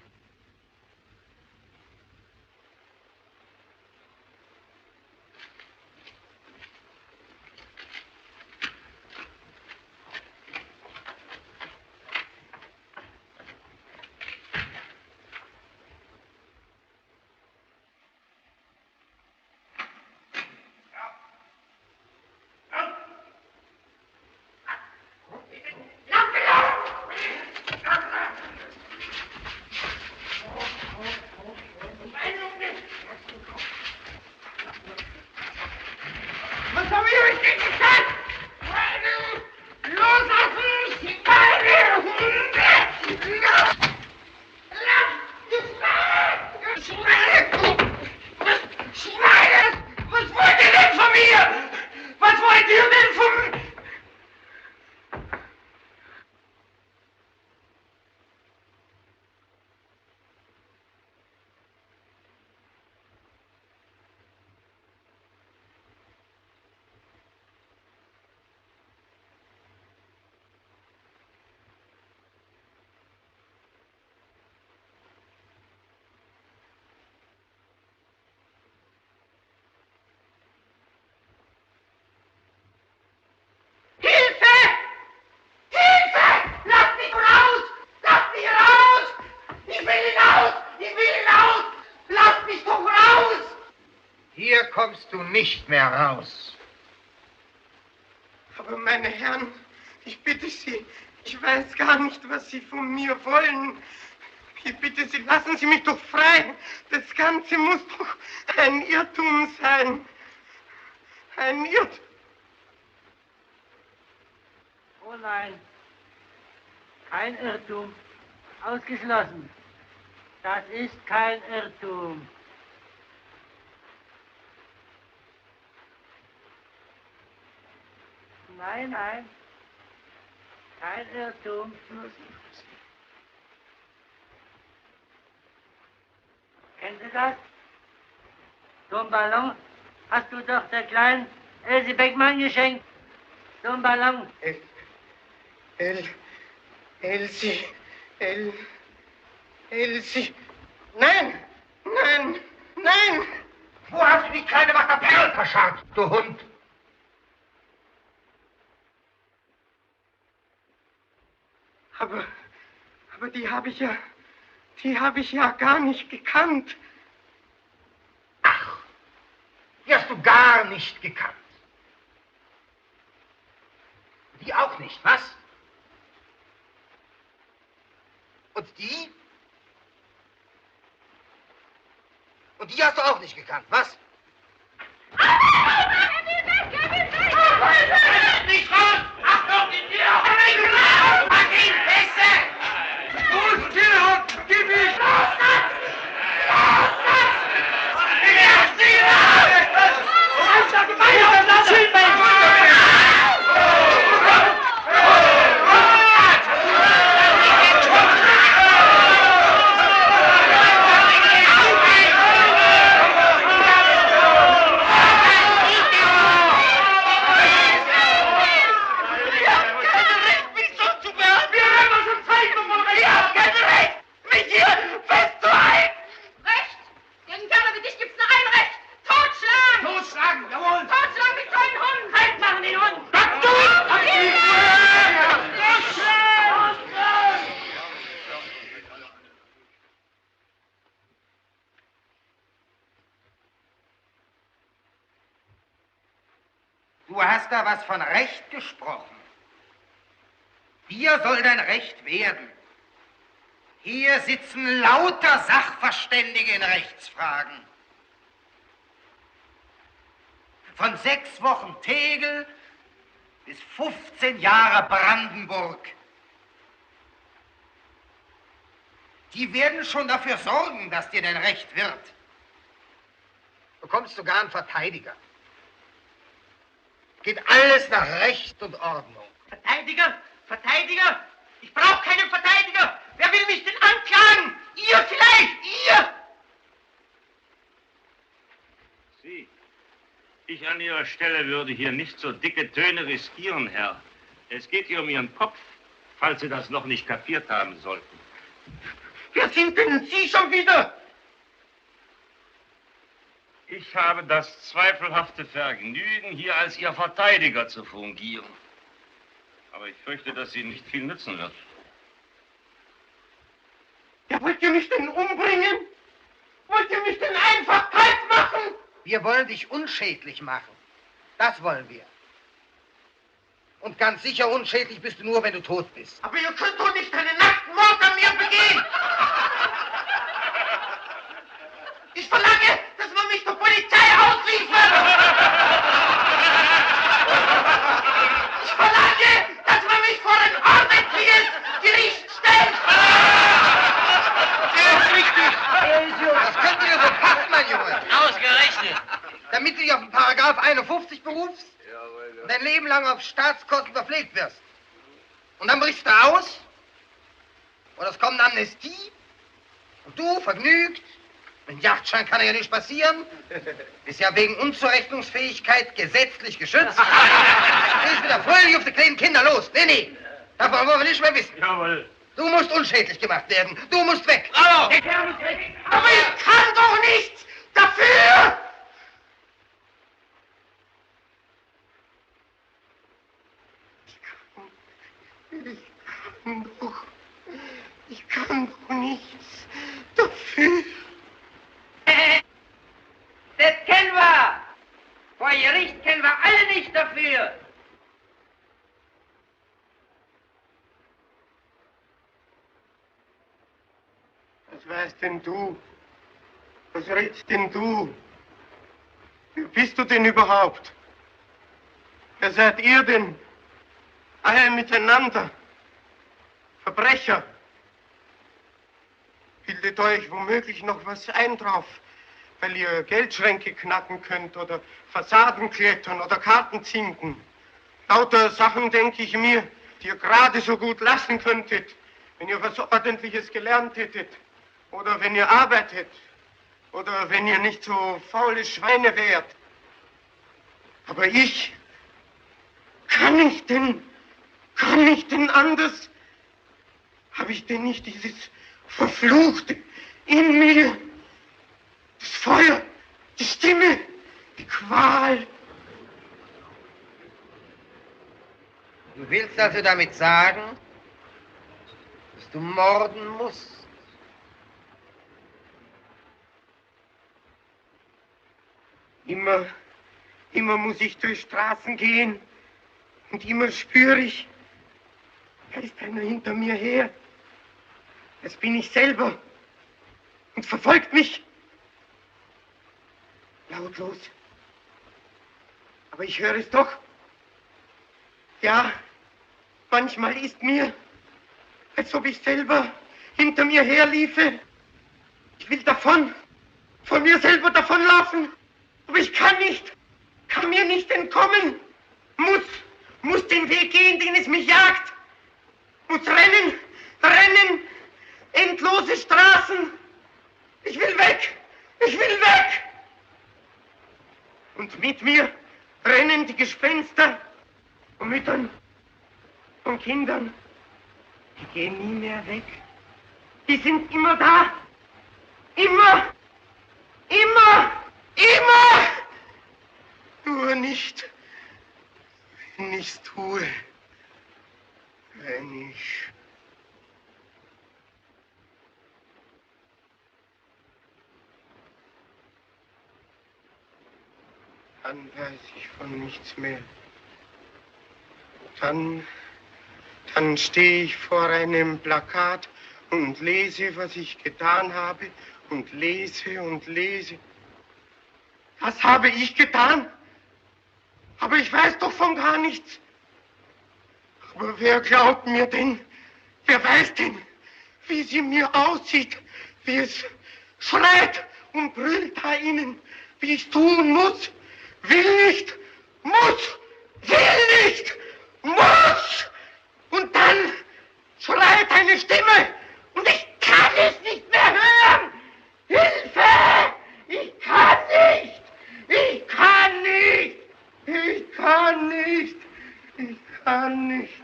Was haben wir euch denn gesagt? Loslassen! Meine Hunde! Schweine! Was wollt ihr denn von mir? Was wollt ihr denn von mir? kommst du nicht mehr raus. Aber meine Herren, ich bitte Sie, ich weiß gar nicht, was Sie von mir wollen. Ich bitte Sie, lassen Sie mich doch frei. Das Ganze muss doch ein Irrtum sein. Ein Irrtum. Oh nein, kein Irrtum. Ausgeschlossen. Das ist kein Irrtum. Nein, nein, kein Irrtum. Kennen Sie das? So einen Ballon hast du doch der kleinen Elsie Beckmann geschenkt. So einen Ballon. Elsie. Nein! Wo hast du die kleine Mackerperl verscharrt, du Hund? Aber die habe ich ja gar nicht gekannt. Ach, die hast du gar nicht gekannt. Die auch nicht, was? Und die? Und die hast du auch nicht gekannt, was? Nicht raus! Achtung, die Tür! Mach ihn feste! Los, Tierhund! Gib ihn! Los, das! Lass sie raus! Einfach die Beine auseinander! Du hast da was von Recht gesprochen. Hier soll dein Recht werden. Hier sitzen lauter Sachverständige in Rechtsfragen. Von 6 Wochen Tegel bis 15 Jahre Brandenburg. Die werden schon dafür sorgen, dass dir dein Recht wird. Du bekommst sogar einen Verteidiger. Geht alles nach Recht und Ordnung. Verteidiger? Verteidiger? Ich brauche keinen Verteidiger! Wer will mich denn anklagen? Ihr vielleicht! Ihr! Sie. Ich an Ihrer Stelle würde hier nicht so dicke Töne riskieren, Herr. Es geht hier um Ihren Kopf, falls Sie das noch nicht kapiert haben sollten. Wer sind denn Sie schon wieder? Ich habe das zweifelhafte Vergnügen, hier als Ihr Verteidiger zu fungieren. Aber ich fürchte, dass Sie nicht viel nützen wird. Ja, wollt ihr mich denn umbringen? Wollt ihr mich denn einfach kalt machen? Wir wollen dich unschädlich machen. Das wollen wir. Und ganz sicher unschädlich bist du nur, wenn du tot bist. Aber ihr könnt doch nicht einen Nachtmord an mir begehen! Ich verlange, dass man mich der Polizei ausliefert! Ich verlange, dass man mich vor ein ordentliches Gericht stellt! Das ist richtig! Das könnte dir so passen, mein Junge. Ausgerechnet. Damit du dich auf den Paragraph 51 berufst und dein Leben lang auf Staatskosten verpflegt wirst. Und dann brichst du aus oder es kommt eine Amnestie und du, vergnügt, mit Yachtschein kann ja nichts passieren, bist ja wegen Unzurechnungsfähigkeit gesetzlich geschützt. Gehst wieder fröhlich auf die kleinen Kinder los. Nee, davon wollen wir nicht mehr wissen. Jawohl. Du musst unschädlich gemacht werden. Du musst weg. Hallo! Der Kerl muss weg! Aber ich kann doch nichts dafür! Ich kann doch nichts dafür. Das kennen wir! hier! Was weißt denn du? Was redst denn du? Wer bist du denn überhaupt? Wer seid ihr denn? Alle miteinander. Verbrecher. Bildet euch womöglich noch was ein drauf, weil ihr Geldschränke knacken könnt oder Fassaden klettern oder Karten zinken. Lauter Sachen, denke ich mir, die ihr gerade so gut lassen könntet, wenn ihr was Ordentliches gelernt hättet. Oder wenn ihr arbeitet. Oder wenn ihr nicht so faule Schweine wärt. Aber ich kann ich denn anders? Habe ich denn nicht dieses Verfluchte in mir? Das Feuer, die Stimme, die Qual. Du willst also damit sagen, dass du morden musst? Immer muss ich durch Straßen gehen und immer spüre ich, da ist einer hinter mir her. Das bin ich selber und verfolgt mich. Lautlos. Aber ich höre es doch. Ja, manchmal ist mir, als ob ich selber hinter mir herliefe. Ich will davon, von mir selber davonlaufen. Aber ich kann mir nicht entkommen. Muss den Weg gehen, den es mich jagt. Muss rennen, endlose Straßen. Ich will weg. Und mit mir rennen die Gespenster von Müttern, von Kindern. Die gehen nie mehr weg. Die sind immer da. Immer. Nur nicht, wenn ich's tue. Wenn ich... Dann weiß ich von nichts mehr. Dann stehe ich vor einem Plakat und lese, was ich getan habe. Und lese. Was habe ich getan? Aber ich weiß doch von gar nichts. Aber wer glaubt mir denn? Wer weiß denn, wie sie mir aussieht? Wie es schreit und brüllt da innen? Wie ich tun muss? Will nicht, muss, will nicht, muss! Und dann schreit eine Stimme und ich kann es nicht mehr hören! Hilfe! Ich kann nicht! Ich kann nicht! Ich kann nicht! Ich kann nicht!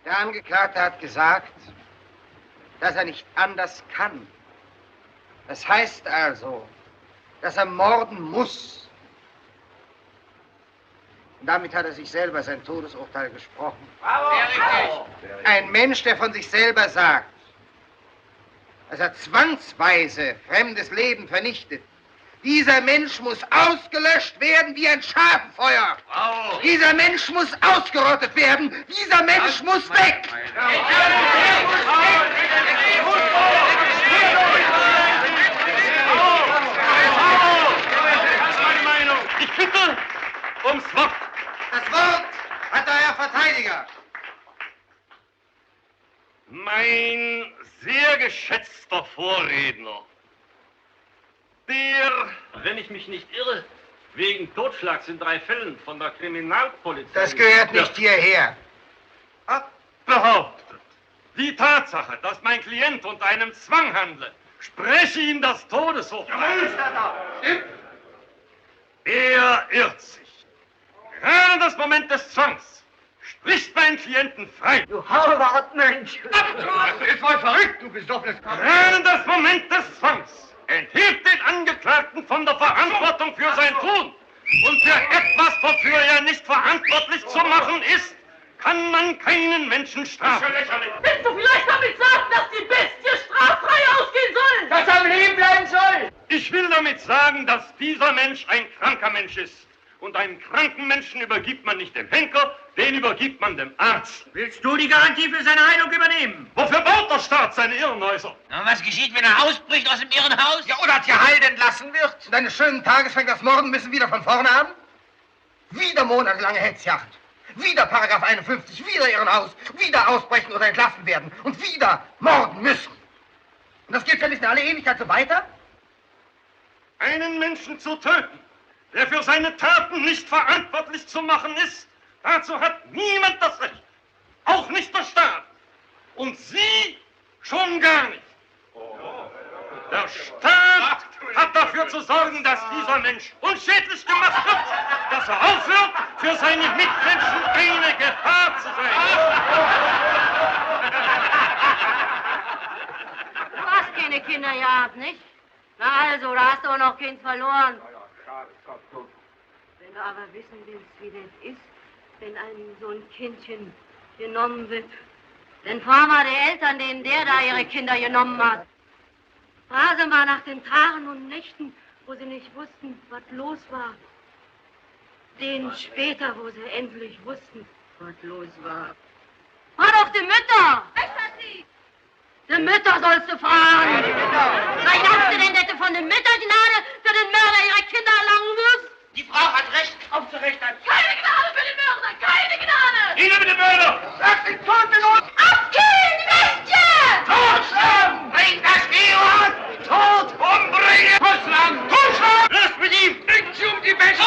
Der Angeklagte hat gesagt, dass er nicht anders kann. Das heißt also, dass er morden muss. Und damit hat er sich selber sein Todesurteil gesprochen. Bravo! Sehr richtig. Ein Mensch, der von sich selber sagt, dass er zwangsweise fremdes Leben vernichtet. Dieser Mensch muss ausgelöscht werden wie ein Schafenfeuer. Wow. Dieser Mensch muss ausgerottet werden. Dieser Mensch muss weg. Ich bitte ums Wort. Das Wort hat der Herr Verteidiger. Mein sehr geschätzter Vorredner, der, wenn ich mich nicht irre, wegen Totschlags in 3 Fällen von der Kriminalpolizei... Das gehört nicht hierher. ...hat behauptet, die Tatsache, dass mein Klient unter einem Zwang handle, spreche ihm das Todesurteil. Er irrt sich. Gerade das Moment des Zwangs spricht mein Klienten frei. Du Harvard-Mensch! Ist voll verrückt, du besoffenes Kopf. Gerade das Moment des Zwangs enthebt den Angeklagten von der Verantwortung für sein Tun. Und für etwas, wofür er nicht verantwortlich zu machen ist, kann man keinen Menschen strafen. Willst du vielleicht damit sagen, dass die Bestie straffrei ausgehen soll? Dass er am Leben bleiben soll? Ich will damit sagen, dass dieser Mensch ein kranker Mensch ist. Und einen kranken Menschen übergibt man nicht dem Henker, den übergibt man dem Arzt. Willst du die Garantie für seine Heilung übernehmen? Wofür baut der Staat seine Irrenhäuser? Und was geschieht, wenn er ausbricht aus dem Irrenhaus? Ja, oder geheilt entlassen wird? Und eines schönen Tages fängt das Morden müssen wieder von vorne an? Wieder monatelange Hetzjagd. Wieder Paragraph 51, wieder Irrenhaus. Wieder ausbrechen oder entlassen werden. Und wieder morden müssen. Und das geht völlig in alle Ewigkeit so weiter? Einen Menschen zu töten, der für seine Taten nicht verantwortlich zu machen ist, dazu hat niemand das Recht. Auch nicht der Staat. Und Sie schon gar nicht. Der Staat hat dafür zu sorgen, dass dieser Mensch unschädlich gemacht wird, dass er aufhört, für seine Mitmenschen eine Gefahr zu sein. Du hast keine Kinder gehabt, nicht? Na also, da hast du auch noch Kind verloren. Wenn du aber wissen willst, wie das ist, wenn einem so ein Kindchen genommen wird, dann fahr mal die Eltern, denen der da ihre Kinder genommen hat. Frage mal nach den Tagen und Nächten, wo sie nicht wussten, was los war. Denen später, wo sie endlich wussten, was los war. Frag doch die Mütter! Die Mütter sollst du fragen! Was glaubst du denn, dass du von den Müttern Gnade für den Mörder ihrer Kinder erlangen wirst? Die Frau hat Recht, aufzurichten. Keine Gnade für den Mörder! Keine Gnade! Nieder mit dem Mörder! Sag den Tod in uns! Abgehen, Mädchen! Totschlagen! Bring das Vieh Tod! Umbringen! Totschlagen! Totschlagen! Los mit ihm! Bringt sie um die Bestie!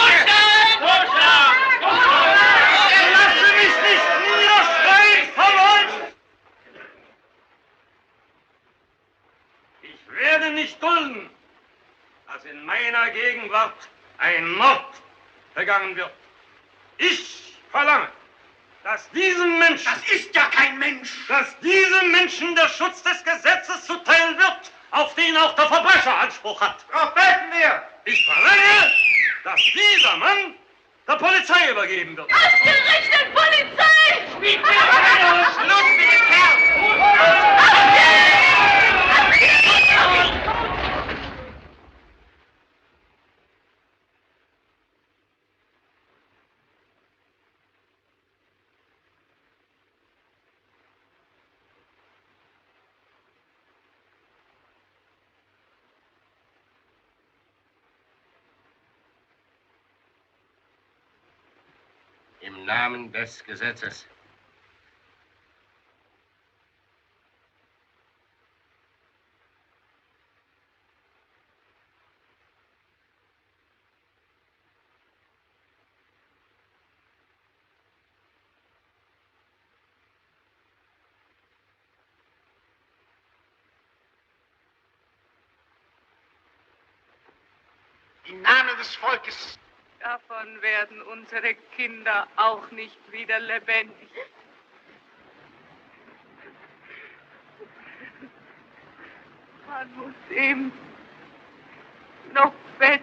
Totschlagen! Lasse mich nicht niederschreien, verläuft! Ich werde nicht dulden, dass in meiner Gegenwart ein Mord begangen wird. Ich verlange, dass diesem Menschen... Das ist ja kein Mensch! Dass diesem Menschen der Schutz des Gesetzes zuteil wird, auf den auch der Verbrecher Anspruch hat. Darauf beten wir! Ich verlange, dass dieser Mann der Polizei übergeben wird. Ausgerichtet Polizei! Schluss mit dem Kerl! Im Namen des Gesetzes. Im Namen des Volkes. Davon werden unsere Kinder auch nicht wieder lebendig. Man muss eben noch Bett